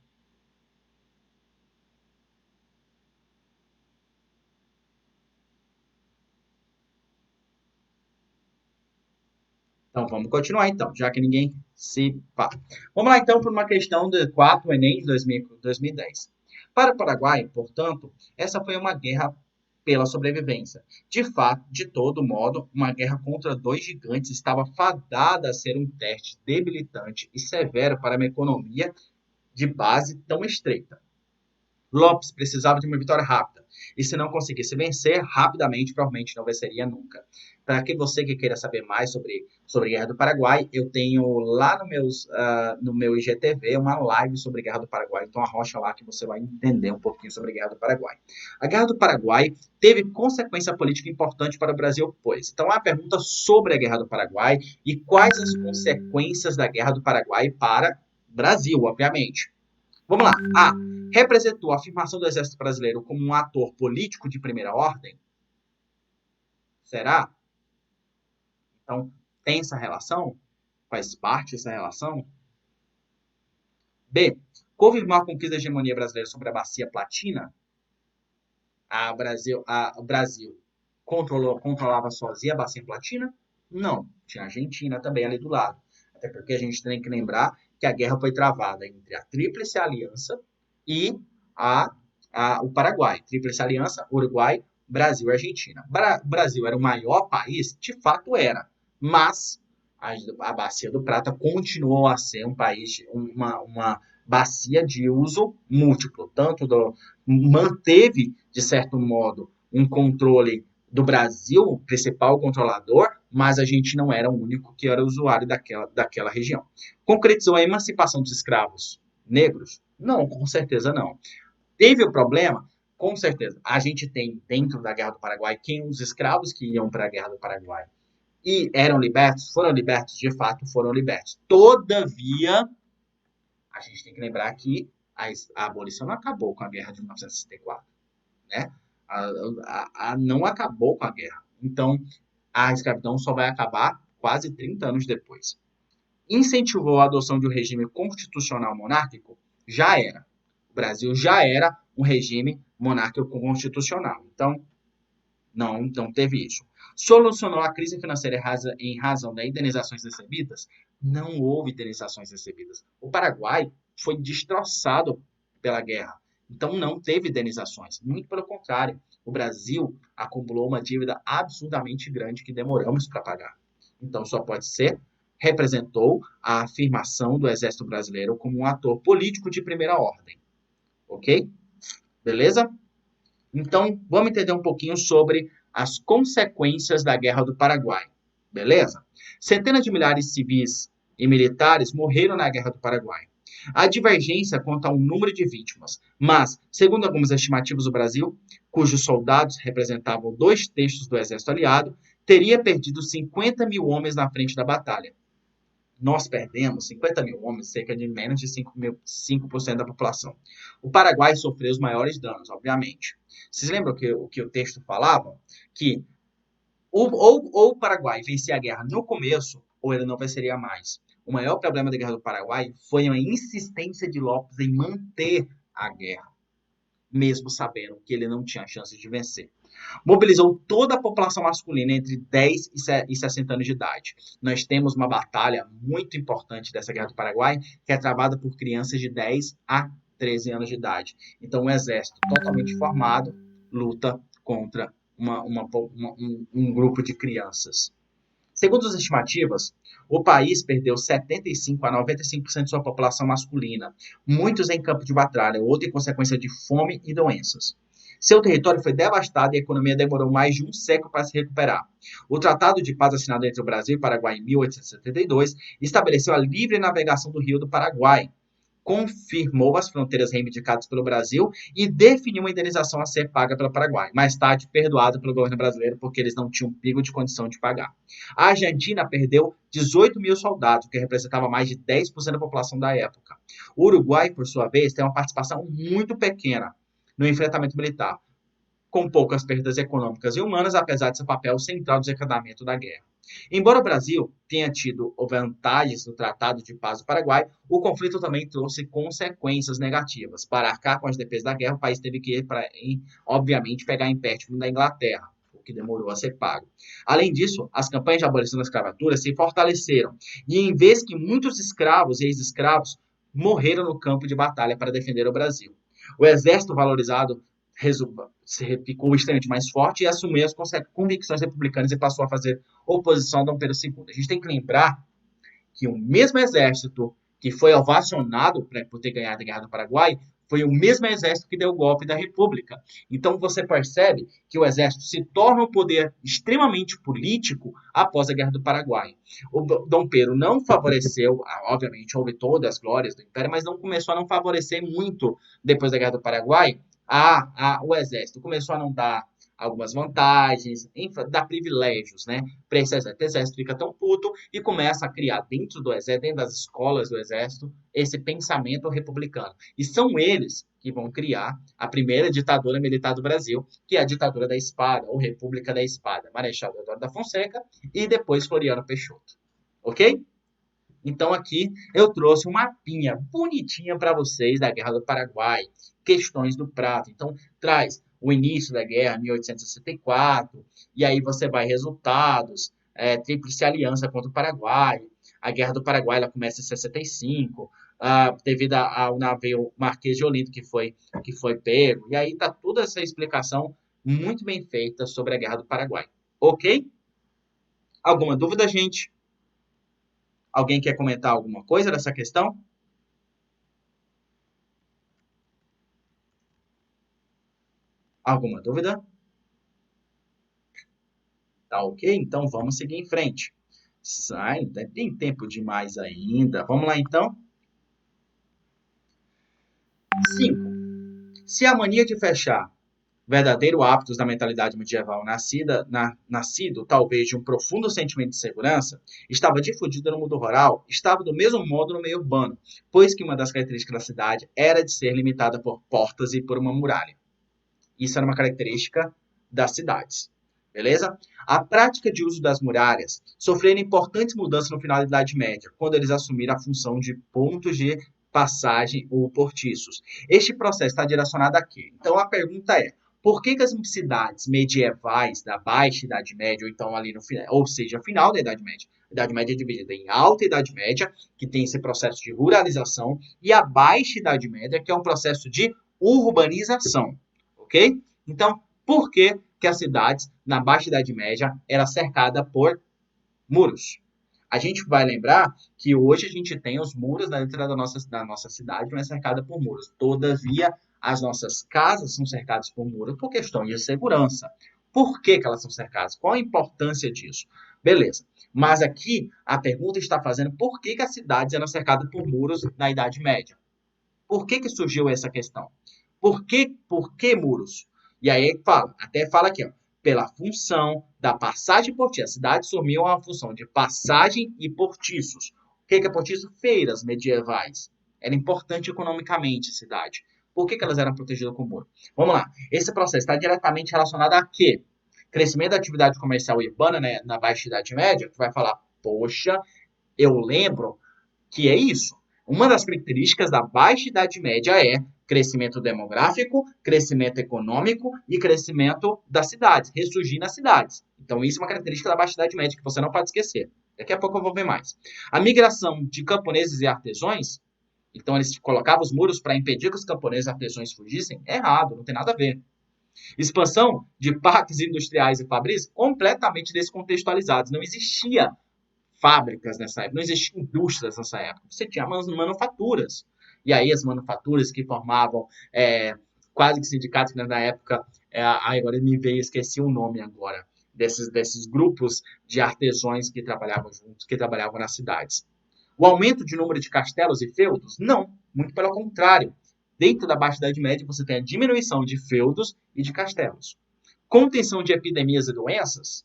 Então, vamos continuar então, já que ninguém se fala. Vamos lá então por uma questão de 4 Enem de 2010. Para o Paraguai, portanto, essa foi uma guerra pela sobrevivência. De fato, de todo modo, uma guerra contra dois gigantes estava fadada a ser um teste debilitante e severo para uma economia de base tão estreita. Lopes precisava de uma vitória rápida. E se não conseguisse vencer rapidamente, provavelmente não venceria nunca. Para que você que queira saber mais sobre a Guerra do Paraguai, eu tenho lá no meu IGTV uma live sobre a Guerra do Paraguai. Então arrocha lá que você vai entender um pouquinho sobre a Guerra do Paraguai. A Guerra do Paraguai teve consequência política importante para o Brasil, pois. Então a pergunta sobre a Guerra do Paraguai e quais as consequências da Guerra do Paraguai para o Brasil, obviamente. Vamos lá. A. Representou a afirmação do Exército Brasileiro como um ator político de primeira ordem? Será? Então, tem essa relação? Faz parte dessa relação? B. Confirmou a conquista da hegemonia brasileira sobre a bacia platina? O Brasil controlava sozinha a bacia platina? Não. Tinha a Argentina também ali do lado. Até porque a gente tem que lembrar que a guerra foi travada entre a Tríplice Aliança e a, o Paraguai. Tríplice Aliança, Uruguai, Brasil e Argentina. O Brasil era o maior país? De fato era. Mas a Bacia do Prata continuou a ser um país, uma bacia de uso múltiplo. Manteve, de certo modo, um controle do Brasil, o principal controlador, mas a gente não era o único que era usuário daquela região. Concretizou a emancipação dos escravos negros? Não, com certeza não. Teve o problema? Com certeza. A gente tem dentro da Guerra do Paraguai quem os escravos que iam para a Guerra do Paraguai e eram libertos, foram libertos, de fato foram libertos. Todavia, a gente tem que lembrar que a abolição não acabou com a Guerra de 1964, né? Não acabou com a guerra. Então, a escravidão só vai acabar quase 30 anos depois. Incentivou a adoção de um regime constitucional monárquico? Já era. O Brasil já era um regime monárquico constitucional. Então, não teve isso. Solucionou a crise financeira em razão das indenizações recebidas? Não houve indenizações recebidas. O Paraguai foi destroçado pela guerra. Então não teve indenizações. Muito pelo contrário. O Brasil acumulou uma dívida absurdamente grande que demoramos para pagar. Então só pode ser representou a afirmação do Exército Brasileiro como um ator político de primeira ordem. Ok? Beleza? Então, vamos entender um pouquinho sobre as consequências da Guerra do Paraguai. Beleza? Centenas de milhares de civis e militares morreram na Guerra do Paraguai. Há divergência quanto ao número de vítimas, mas, segundo algumas estimativas do Brasil, cujos soldados representavam 2/3 do exército aliado, teria perdido 50 mil homens na frente da batalha. Nós perdemos 50 mil homens, cerca de menos de 5% da população. O Paraguai sofreu os maiores danos, obviamente. Vocês lembram que o texto falava? Que ou o Paraguai vencia a guerra no começo, ou ele não venceria mais. O maior problema da Guerra do Paraguai foi a insistência de López em manter a guerra, mesmo sabendo que ele não tinha chance de vencer. Mobilizou toda a população masculina entre 10 e 60 anos de idade. Nós temos uma batalha muito importante dessa Guerra do Paraguai, que é travada por crianças de 10 a 13 anos de idade. Então, um exército totalmente formado luta contra um grupo de crianças. Segundo as estimativas, o país perdeu 75 a 95% de sua população masculina, muitos em campo de batalha, outros em consequência de fome e doenças. Seu território foi devastado e a economia demorou mais de um século para se recuperar. O Tratado de Paz assinado entre o Brasil e o Paraguai em 1872 estabeleceu a livre navegação do Rio do Paraguai, confirmou as fronteiras reivindicadas pelo Brasil e definiu uma indenização a ser paga pelo Paraguai, mais tarde perdoado pelo governo brasileiro porque eles não tinham pingo de condição de pagar. A Argentina perdeu 18 mil soldados, que representava mais de 10% da população da época. O Uruguai, por sua vez, tem uma participação muito pequena no enfrentamento militar, com poucas perdas econômicas e humanas, apesar de seu papel central no desencadeamento da guerra. Embora o Brasil tenha tido vantagens no Tratado de Paz do Paraguai, o conflito também trouxe consequências negativas. Para arcar com as despesas da guerra, o país teve que, obviamente, pegar empréstimo da Inglaterra, o que demorou a ser pago. Além disso, as campanhas de abolição da escravatura se fortaleceram, e em vez que muitos escravos e ex-escravos morreram no campo de batalha para defender o Brasil. O exército valorizado ficou extremamente mais forte e assumiu as convicções republicanas e passou a fazer oposição a Dom Pedro II. A gente tem que lembrar que o mesmo exército que foi ovacionado por ter ganhado a Guerra do Paraguai foi o mesmo exército que deu o golpe da República. Então você percebe que o exército se torna um poder extremamente político após a Guerra do Paraguai. O Dom Pedro não favoreceu, obviamente houve todas as glórias do Império, mas não começou a não favorecer muito depois da Guerra do Paraguai o exército. Começou a não dar algumas vantagens, dar privilégios, né, para esse exército. O exército fica tão puto e começa a criar dentro do exército, dentro das escolas do exército, esse pensamento republicano. E são eles que vão criar a primeira ditadura militar do Brasil, que é a ditadura da espada, ou República da Espada, Marechal Deodoro da Fonseca e depois Floriano Peixoto. Ok? Então aqui eu trouxe uma mapinha bonitinha para vocês da Guerra do Paraguai, questões do prato. Então traz o início da guerra, 1864, e aí você vai resultados, tríplice aliança contra o Paraguai. A Guerra do Paraguai ela começa em 65, devido ao navio Marquês de Olinto que foi pego. E aí tá toda essa explicação muito bem feita sobre a Guerra do Paraguai. Ok? Alguma dúvida, gente? Alguém quer comentar alguma coisa dessa questão? Alguma dúvida? Tá ok? Então vamos seguir em frente. Sai, tem tempo demais ainda. Vamos lá então? 5. Se a mania de fechar, verdadeiro hábitos da mentalidade medieval nascido talvez de um profundo sentimento de segurança, estava difundido no mundo rural, estava do mesmo modo no meio urbano, pois que uma das características da cidade era de ser limitada por portas e por uma muralha. Isso era uma característica das cidades. Beleza? A prática de uso das muralhas sofreram importantes mudanças no final da Idade Média, quando eles assumiram a função de pontos de passagem ou portiços. Este processo está direcionado a quê? Então a pergunta é: por que as cidades medievais da Baixa Idade Média, ou então ali no final, ou seja, final da Idade Média, a Idade Média é dividida em Alta Idade Média, que tem esse processo de ruralização, e a Baixa Idade Média, que é um processo de urbanização. Ok? Então, por que as cidades na Baixa Idade Média eram cercadas por muros? A gente vai lembrar que hoje a gente tem os muros dentro da nossa cidade, não é cercada por muros. Todavia, as nossas casas são cercadas por muros por questões de segurança. Por que elas são cercadas? Qual a importância disso? Beleza. Mas aqui a pergunta está fazendo por que as cidades eram cercadas por muros na Idade Média. Por que surgiu essa questão? Por que muros? E aí até fala aqui, ó, pela função da passagem portiça. A cidade assumiu a função de passagem e portiços. O que é portiço? Feiras medievais. Era importante economicamente a cidade. Por que elas eram protegidas com muro? Vamos lá. Esse processo está diretamente relacionado a quê? Crescimento da atividade comercial urbana, né, na Baixa Idade Média, que vai falar, poxa, eu lembro que é isso. Uma das características da Baixa Idade Média é crescimento demográfico, crescimento econômico e crescimento das cidades, ressurgir nas cidades. Então, isso é uma característica da Baixa Idade Média que você não pode esquecer. Daqui a pouco eu vou ver mais. A migração de camponeses e artesãos, então eles colocavam os muros para impedir que os camponeses e artesãos fugissem, é errado, não tem nada a ver. Expansão de parques industriais e fabris completamente descontextualizados. Não existia fábricas nessa época, não existiam indústrias nessa época. Você tinha manufaturas. E aí as manufaturas que formavam quase que sindicatos, né, na época, agora me veio, esqueci o nome agora, desses grupos de artesãos que trabalhavam juntos, que trabalhavam nas cidades. O aumento de número de castelos e feudos? Não, muito pelo contrário. Dentro da Baixa Idade Média, você tem a diminuição de feudos e de castelos. Contenção de epidemias e doenças?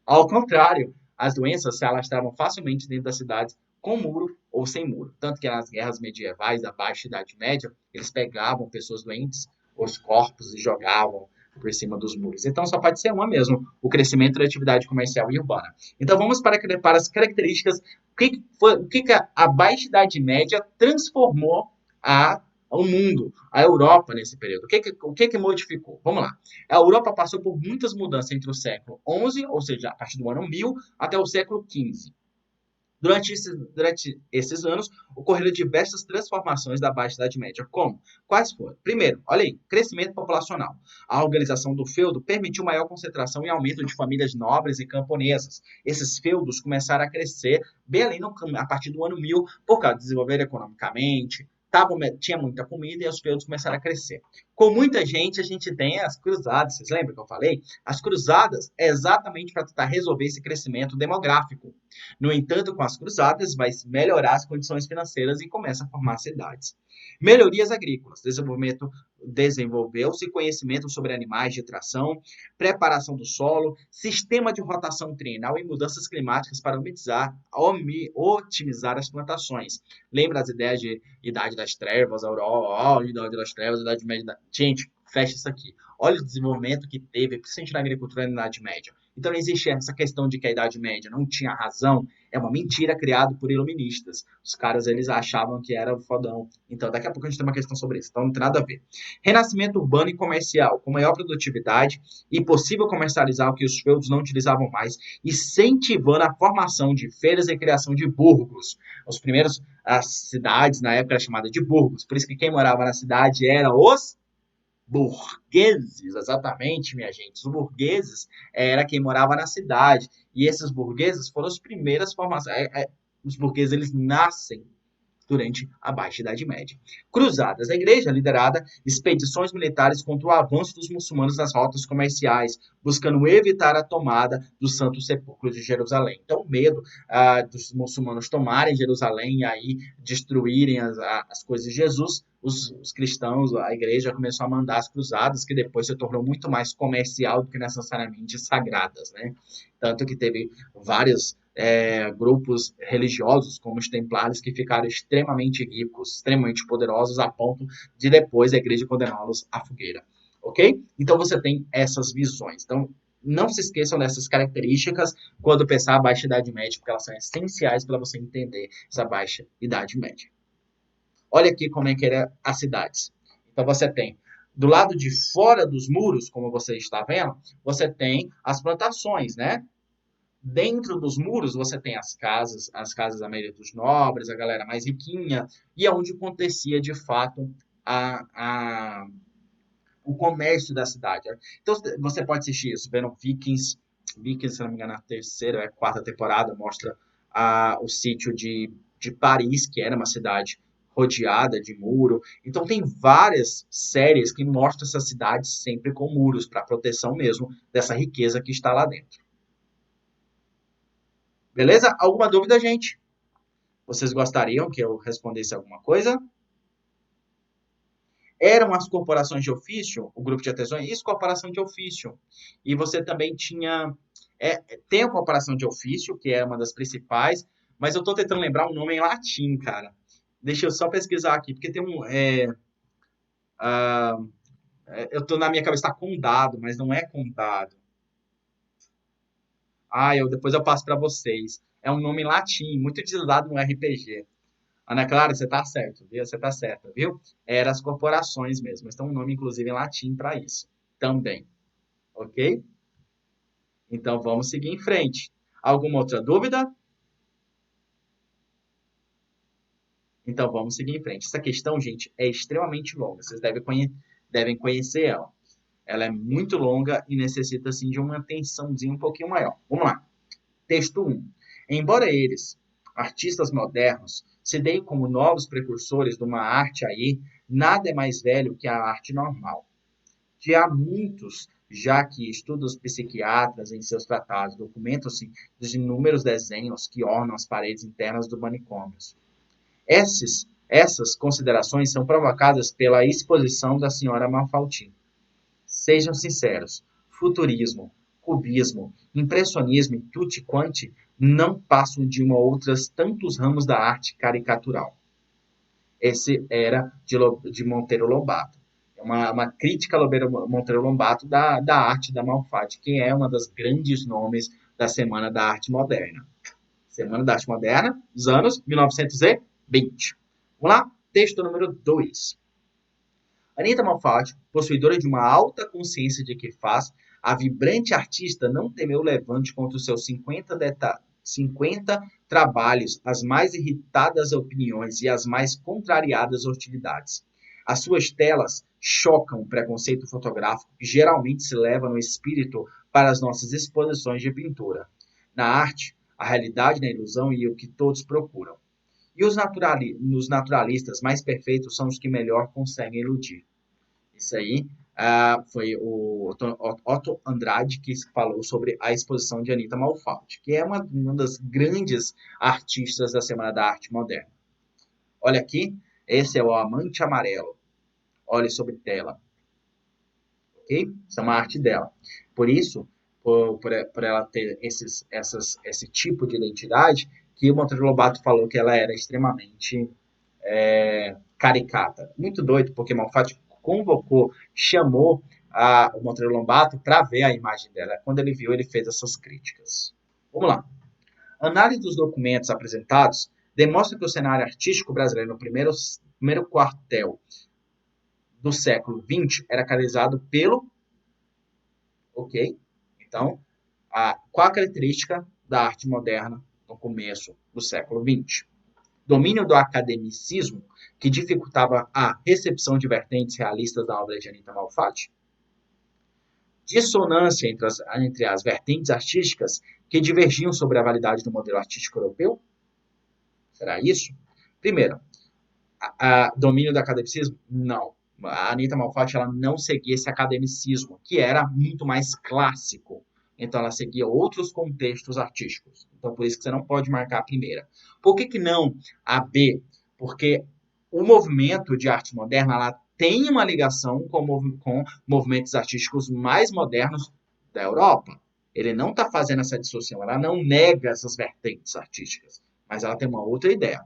Ao contrário, as doenças se alastravam facilmente dentro das cidades com muro ou sem muro. Tanto que nas guerras medievais da Baixa Idade Média, eles pegavam pessoas doentes, os corpos, e jogavam por cima dos muros. Então, só pode ser uma mesmo, o crescimento da atividade comercial e urbana. Então, vamos para as características, o que a Baixa Idade Média transformou o mundo, a Europa nesse período. O que modificou? Vamos lá. A Europa passou por muitas mudanças entre o século XI, ou seja, a partir do ano 1000, até o século XV. Durante esses anos, ocorreram diversas transformações da Baixa Idade Média. Como? Quais foram? Primeiro, olha aí, crescimento populacional. A organização do feudo permitiu maior concentração e aumento de famílias nobres e camponesas. Esses feudos começaram a crescer bem ali a partir do ano 1000, por causa de desenvolver economicamente, tinha muita comida e os feudos começaram a crescer. Com muita gente, a gente tem as cruzadas. Vocês lembram que eu falei? As cruzadas é exatamente para tentar resolver esse crescimento demográfico. No entanto, com as cruzadas, vai melhorar as condições financeiras e começa a formar cidades. Melhorias agrícolas. Desenvolveu-se conhecimento sobre animais de tração, preparação do solo, sistema de rotação trienal e mudanças climáticas para otimizar as plantações. Lembra as ideias de idade das trevas, aurora, idade das trevas, idade média. Gente, fecha isso aqui. Olha o desenvolvimento que teve, principalmente na agricultura na Idade Média. Então não existe essa questão de que a Idade Média não tinha razão. É uma mentira criada por iluministas. Os caras, eles achavam que era fodão. Então daqui a pouco a gente tem uma questão sobre isso. Então não tem nada a ver. Renascimento urbano e comercial, com maior produtividade e possível comercializar o que os feudos não utilizavam mais, incentivando a formação de feiras e criação de burgos. As cidades na época eram chamadas de burgos. Por isso que quem morava na cidade eram os burgueses, exatamente, minha gente. Os burgueses era quem morava na cidade. E esses burgueses foram as primeiras formações. Os burgueses, eles nascem durante a Baixa Idade Média. Cruzadas. A igreja liderada expedições militares contra o avanço dos muçulmanos nas rotas comerciais, buscando evitar a tomada do Santo Sepulcro de Jerusalém. Então, o medo dos muçulmanos tomarem Jerusalém e aí destruírem as coisas de Jesus, os cristãos, a igreja começou a mandar as cruzadas, que depois se tornou muito mais comercial do que necessariamente sagradas, né? Tanto que teve vários grupos religiosos, como os templários, que ficaram extremamente ricos, extremamente poderosos, a ponto de depois a igreja condená-los à fogueira. Ok? Então você tem essas visões. Então, não se esqueçam dessas características quando pensar a Baixa Idade Média, porque elas são essenciais para você entender essa Baixa Idade Média. Olha aqui como é que eram as cidades. Então você tem, do lado de fora dos muros, como você está vendo, você tem as plantações, né? Dentro dos muros você tem as casas da maioria dos nobres, a galera mais riquinha, e é onde acontecia de fato o comércio da cidade. Então você pode assistir isso, vendo Vikings, se não me engano, na terceira, quarta temporada, mostra o sítio de Paris, que era uma cidade rodeada de muro. Então tem várias séries que mostram essa cidade sempre com muros, para proteção mesmo dessa riqueza que está lá dentro. Beleza? Alguma dúvida, gente? Vocês gostariam que eu respondesse alguma coisa? Eram as corporações de ofício, o grupo de artesãos, isso, corporação de ofício. E você também tinha... tem a corporação de ofício, que é uma das principais, mas eu estou tentando lembrar um nome em latim, cara. Deixa eu só pesquisar aqui, porque tem um... Eu tô na minha cabeça, tá condado, mas não é condado. Depois eu passo para vocês. É um nome em latim, muito utilizado no RPG. Ana Clara, você tá certo, viu? Você tá certa, viu? Era as corporações mesmo. Mas tem um nome, inclusive, em latim para isso. Também. Ok? Então, vamos seguir em frente. Alguma outra dúvida? Então, vamos seguir em frente. Essa questão, gente, é extremamente longa. Vocês devem conhecer ela. Ela é muito longa e necessita, assim, de uma atençãozinha um pouquinho maior. Vamos lá. Texto 1. Embora eles, artistas modernos, se deem como novos precursores de uma arte aí, nada é mais velho que a arte normal. Que há muitos, já que estudos psiquiatras em seus tratados documentam-se dos inúmeros desenhos que ornam as paredes internas do manicômios. Essas considerações são provocadas pela exposição da senhora Malfatti. Sejam sinceros, futurismo, cubismo, impressionismo e tutti quanti não passam de uma ou outras tantos ramos da arte caricatural. Esse era de Monteiro Lobato. É uma crítica a Monteiro Lobato da arte da Malfatti, que é uma das grandes nomes da Semana da Arte Moderna. Semana da Arte Moderna, dos anos 1920. Vamos lá? Texto número 2. Anita Malfatti, possuidora de uma alta consciência de que faz, a vibrante artista não temeu levante contra os seus 50 trabalhos, as mais irritadas opiniões e as mais contrariadas hostilidades. As suas telas chocam o preconceito fotográfico que geralmente se leva no espírito para as nossas exposições de pintura. Na arte, a realidade na ilusão e o que todos procuram. E os naturalistas mais perfeitos são os que melhor conseguem iludir. Isso aí foi o Otto Andrade que falou sobre a exposição de Anita Malfatti, que é uma das grandes artistas da Semana da Arte Moderna. Olha aqui, esse é o Amante Amarelo. Olhe sobre tela. Ok? Isso é uma arte dela. Por isso, por ela ter esse tipo de identidade, que o Monteiro Lobato falou que ela era extremamente caricata. Muito doido, porque Malfatti chamou o Monteiro Lobato para ver a imagem dela. Quando ele viu, ele fez essas críticas. Vamos lá. A análise dos documentos apresentados demonstra que o cenário artístico brasileiro no primeiro quartel do século XX era caracterizado pelo... Ok? Então, qual a característica da arte moderna no começo do século XX? Domínio do academicismo, que dificultava a recepção de vertentes realistas da obra de Anita Malfatti. Dissonância entre as vertentes artísticas que divergiam sobre a validade do modelo artístico europeu. Será isso? Primeiro, domínio do academicismo? Não. A Anita Malfatti ela não seguia esse academicismo, que era muito mais clássico. Então, ela seguia outros contextos artísticos. Então, por isso que você não pode marcar a primeira. Por que não a B? Porque o movimento de arte moderna ela tem uma ligação com movimentos artísticos mais modernos da Europa. Ele não está fazendo essa dissociação, ela não nega essas vertentes artísticas, mas ela tem uma outra ideia.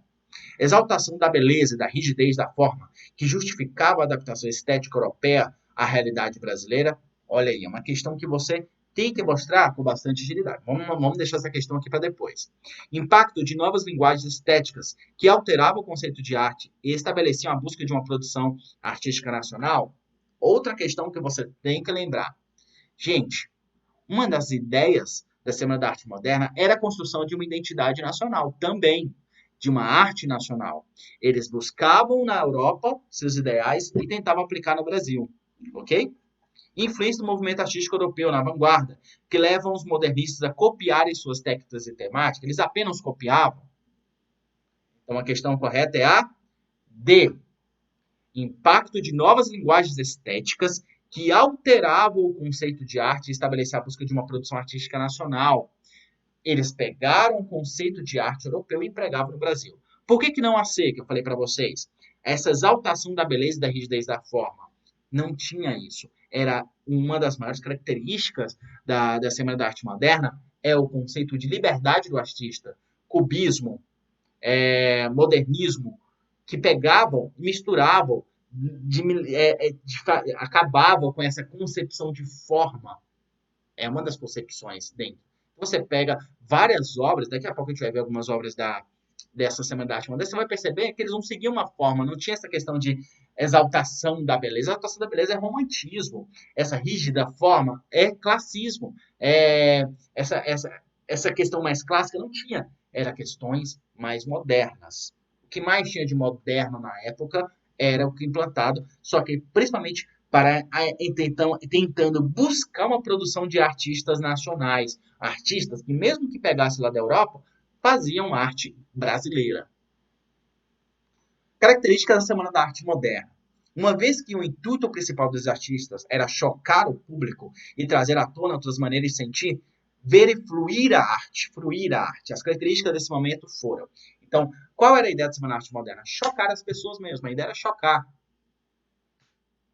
Exaltação da beleza e da rigidez da forma, que justificava a adaptação estética europeia à realidade brasileira. Olha aí, é uma questão que você tem que mostrar com bastante agilidade. Vamos deixar essa questão aqui para depois. Impacto de novas linguagens estéticas que alteravam o conceito de arte e estabeleciam a busca de uma produção artística nacional. Outra questão que você tem que lembrar. Gente, uma das ideias da Semana da Arte Moderna era a construção de uma identidade nacional também, de uma arte nacional. Eles buscavam na Europa seus ideais e tentavam aplicar no Brasil, ok? Influência do movimento artístico europeu na vanguarda, que levam os modernistas a copiarem suas técnicas e temáticas, eles apenas copiavam. Então a questão correta é a D. Impacto de novas linguagens estéticas que alteravam o conceito de arte e estabeleciam a busca de uma produção artística nacional. Eles pegaram o conceito de arte europeu e empregavam no Brasil. Por que não a C, que eu falei para vocês? Essa exaltação da beleza e da rigidez da forma. Não tinha isso. Era uma das maiores características da Semana da Arte Moderna, é o conceito de liberdade do artista, cubismo, modernismo, que pegavam e misturavam acabava com essa concepção de forma. É uma das concepções dentro. Você pega várias obras, daqui a pouco a gente vai ver algumas obras dessa Semana da Arte Moderna, você vai perceber que eles não seguiam uma forma, não tinha essa questão de exaltação da beleza. A exaltação da beleza é romantismo. Essa rígida forma é classismo. Essa questão mais clássica não tinha. Eram questões mais modernas. O que mais tinha de moderno na época era o que implantado, só que principalmente tentando buscar uma produção de artistas nacionais. Artistas que, mesmo que pegasse lá da Europa, faziam arte brasileira. Características da Semana da Arte Moderna. Uma vez que o intuito principal dos artistas era chocar o público e trazer à tona outras maneiras de sentir, ver e fluir a arte. As características desse momento foram. Então, qual era a ideia da Semana da Arte Moderna? Chocar as pessoas mesmo. A ideia era chocar.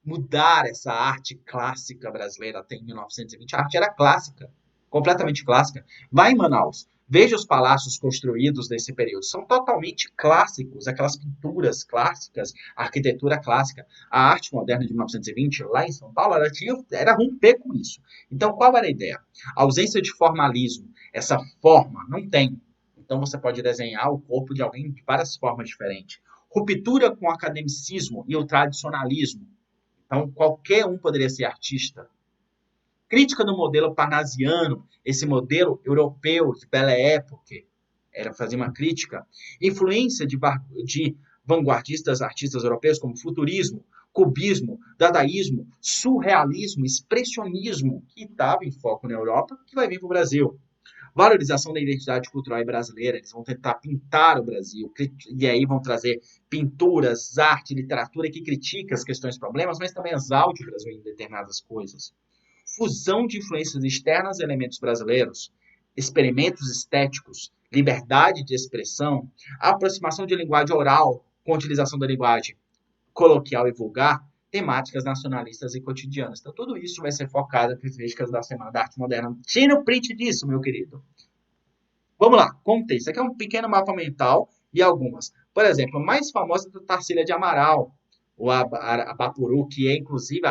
Mudar essa arte clássica brasileira até 1920. A arte era clássica, completamente clássica. Vai em Manaus, veja os palácios construídos nesse período. São totalmente clássicos, aquelas pinturas clássicas, a arquitetura clássica. A arte moderna de 1920, lá em São Paulo, era romper com isso. Então, qual era a ideia? A ausência de formalismo. Essa forma não tem. Então, você pode desenhar o corpo de alguém de várias formas diferentes. Ruptura com o academicismo e o tradicionalismo. Então, qualquer um poderia ser artista. Crítica do modelo parnasiano, esse modelo europeu de Belle Époque, era fazer uma crítica. Influência de vanguardistas, artistas europeus como futurismo, cubismo, dadaísmo, surrealismo, expressionismo, que estava em foco na Europa, que vai vir para o Brasil. Valorização da identidade cultural brasileira. Eles vão tentar pintar o Brasil, e aí vão trazer pinturas, arte, literatura que critica as questões problemas, mas também exalte o Brasil em determinadas coisas. Fusão de influências externas e elementos brasileiros, experimentos estéticos, liberdade de expressão, aproximação de linguagem oral com utilização da linguagem coloquial e vulgar, temáticas nacionalistas e cotidianas. Então, tudo isso vai ser focado nas características da Semana da Arte Moderna. Tira o print disso, meu querido. Vamos lá, contexto. Aqui é um pequeno mapa mental e algumas. Por exemplo, a mais famosa é a Tarsila de Amaral, o Abapuru, que é, inclusive,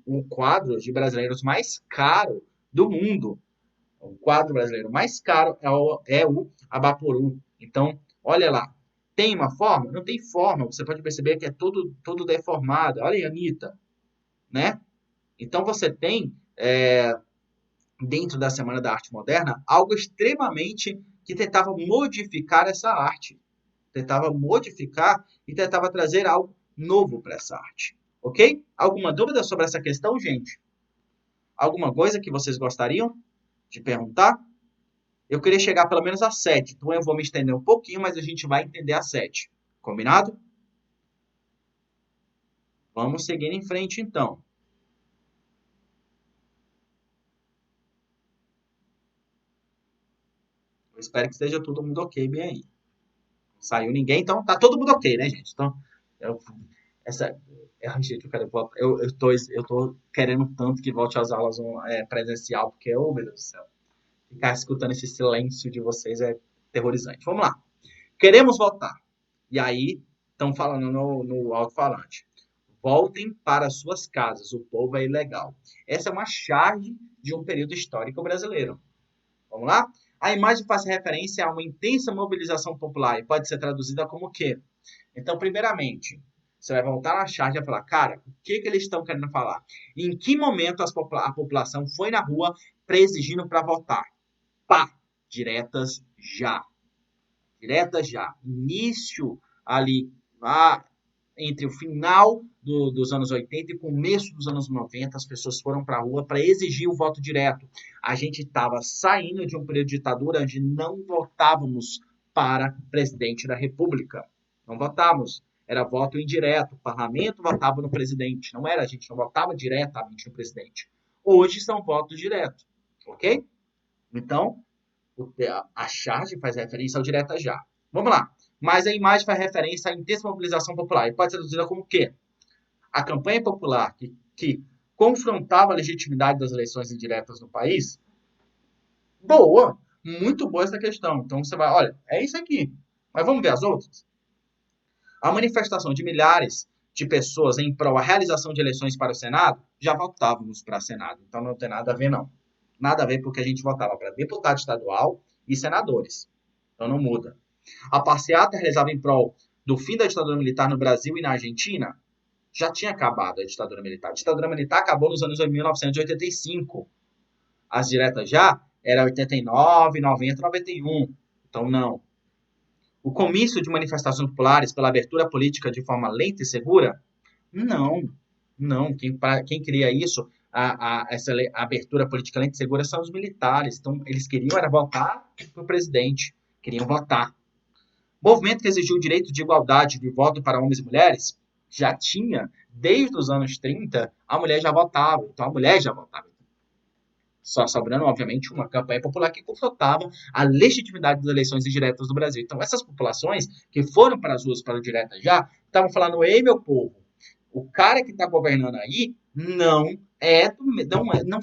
um quadro de brasileiros mais caro do mundo. O quadro brasileiro mais caro é o Abapuru. Então, olha lá. Tem uma forma? Não tem forma. Você pode perceber que é todo deformado. Olha aí, Anitta. Né? Então, você tem, dentro da Semana da Arte Moderna, algo extremamente que tentava modificar essa arte. Tentava modificar e tentava trazer algo novo para essa arte. Ok? Alguma dúvida sobre essa questão, gente? Alguma coisa que vocês gostariam de perguntar? Eu queria chegar pelo menos a 7, então eu vou me estender um pouquinho, mas a gente vai entender a 7. Combinado? Vamos seguir em frente, então. Eu espero que esteja todo mundo ok bem aí. Não saiu ninguém, então tá todo mundo ok, né, gente? Então, gente, eu tô querendo tanto que volte às aulas presencial, porque, oh, meu Deus do céu, ficar escutando esse silêncio de vocês é terrorizante. Vamos lá. Queremos voltar. E aí, estão falando no alto-falante. Voltem para suas casas, o povo é ilegal. Essa é uma charge de um período histórico brasileiro. Vamos lá? A imagem faz referência a uma intensa mobilização popular e pode ser traduzida como o quê? Então, primeiramente, você vai voltar na charge e vai falar, cara, o que eles estão querendo falar? Em que momento a população foi na rua exigindo para votar? Pá! Diretas já. Diretas já. Início ali, entre o final dos anos 80 e começo dos anos 90, as pessoas foram para a rua para exigir o voto direto. A gente estava saindo de um período de ditadura onde não votávamos para presidente da República. Não votávamos. Era voto indireto. O parlamento votava no presidente. Não era, a gente não votava diretamente no presidente. Hoje são votos diretos. Ok? Então, a charge faz referência ao direta já. Vamos lá. Mas a imagem faz referência à intensa mobilização popular. E pode ser traduzida como o quê? A campanha popular que confrontava a legitimidade das eleições indiretas no país. Boa. Muito boa essa questão. Então você vai, olha, é isso aqui. Mas vamos ver as outras? A manifestação de milhares de pessoas em prol da realização de eleições para o Senado, já votávamos para Senado. Então não tem nada a ver, não. Nada a ver porque a gente votava para deputado estadual e senadores. Então não muda. A passeata realizada em prol do fim da ditadura militar no Brasil e na Argentina já tinha acabado a ditadura militar. A ditadura militar acabou nos anos 1985. As diretas já era 89, 90, 91. Então não. O comício de manifestações populares pela abertura política de forma lenta e segura? Não, não. Quem cria isso, essa abertura política lenta e segura, são os militares. Então, eles queriam era votar para o presidente. Queriam votar. Movimento que exigiu o direito de igualdade de voto para homens e mulheres? Já tinha. Desde os anos 30, a mulher já votava. Então, a mulher já votava. Só sobrando, obviamente, uma campanha popular que confrontava a legitimidade das eleições indiretas do Brasil. Então, essas populações que foram para as ruas para o direta já, estavam falando, ei, meu povo, o cara que está governando aí não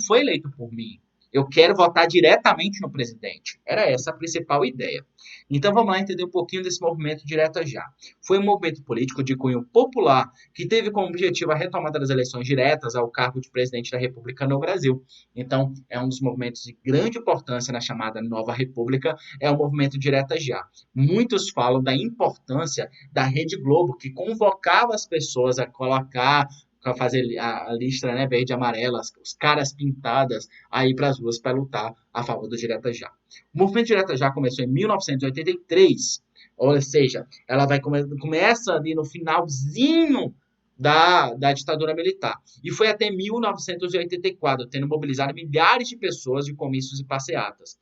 foi eleito por mim. Eu quero votar diretamente no presidente. Era essa a principal ideia. Então vamos lá entender um pouquinho desse movimento Direta Já. Foi um movimento político de cunho popular que teve como objetivo a retomada das eleições diretas ao cargo de presidente da República no Brasil. Então é um dos movimentos de grande importância na chamada Nova República, é o movimento Direta Já. Muitos falam da importância da Rede Globo, que convocava as pessoas a colocar para fazer a lista, né, verde e amarela, os caras pintadas aí para as ruas para lutar a favor do Direta Já. O movimento Direta Já começou em 1983, ou seja, ela começa ali no finalzinho da ditadura militar. E foi até 1984, tendo mobilizado milhares de pessoas de comícios e passeatas.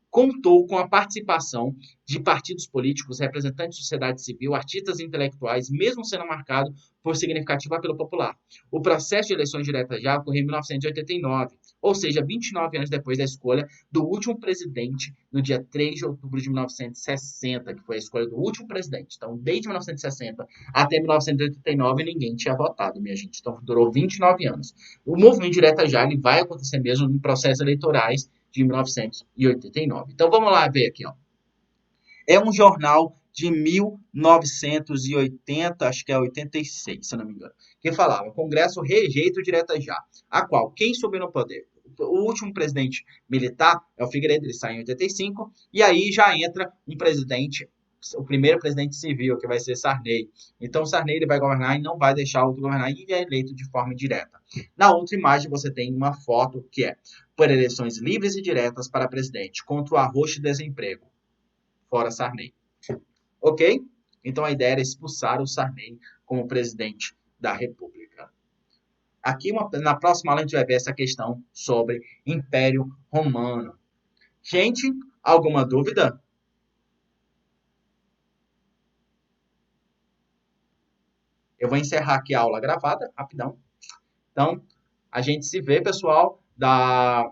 Contou com a participação de partidos políticos, representantes de sociedade civil, artistas intelectuais, mesmo sendo marcado por significativo apelo popular. O processo de eleições diretas já ocorreu em 1989, ou seja, 29 anos depois da escolha do último presidente, no dia 3 de outubro de 1960, que foi a escolha do último presidente. Então, desde 1960 até 1989, ninguém tinha votado, minha gente. Então, durou 29 anos. O movimento direta já ele vai acontecer mesmo em processos eleitorais de 1989. Então vamos lá ver aqui, ó. É um jornal de 1980, acho que é 86, se eu não me engano, que falava: Congresso rejeita o Direta Já, a qual quem subiu no poder? O último presidente militar é o Figueiredo, ele sai em 85, e aí já entra um presidente, o primeiro presidente civil, que vai ser Sarney. Então, Sarney ele vai governar e não vai deixar outro governar e é eleito de forma indireta. Na outra imagem, você tem uma foto que é por eleições livres e diretas para presidente, contra o arroxo e desemprego, fora Sarney. Ok? Então, a ideia era expulsar o Sarney como presidente da República. Aqui, na próxima aula, a gente vai ver essa questão sobre Império Romano. Gente, alguma dúvida? Eu vou encerrar aqui a aula gravada, rapidão. Então, a gente se vê, pessoal,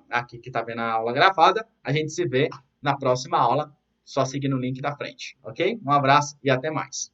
aqui que está vendo a aula gravada. A gente se vê na próxima aula, só seguindo o link da frente, ok? Um abraço e até mais.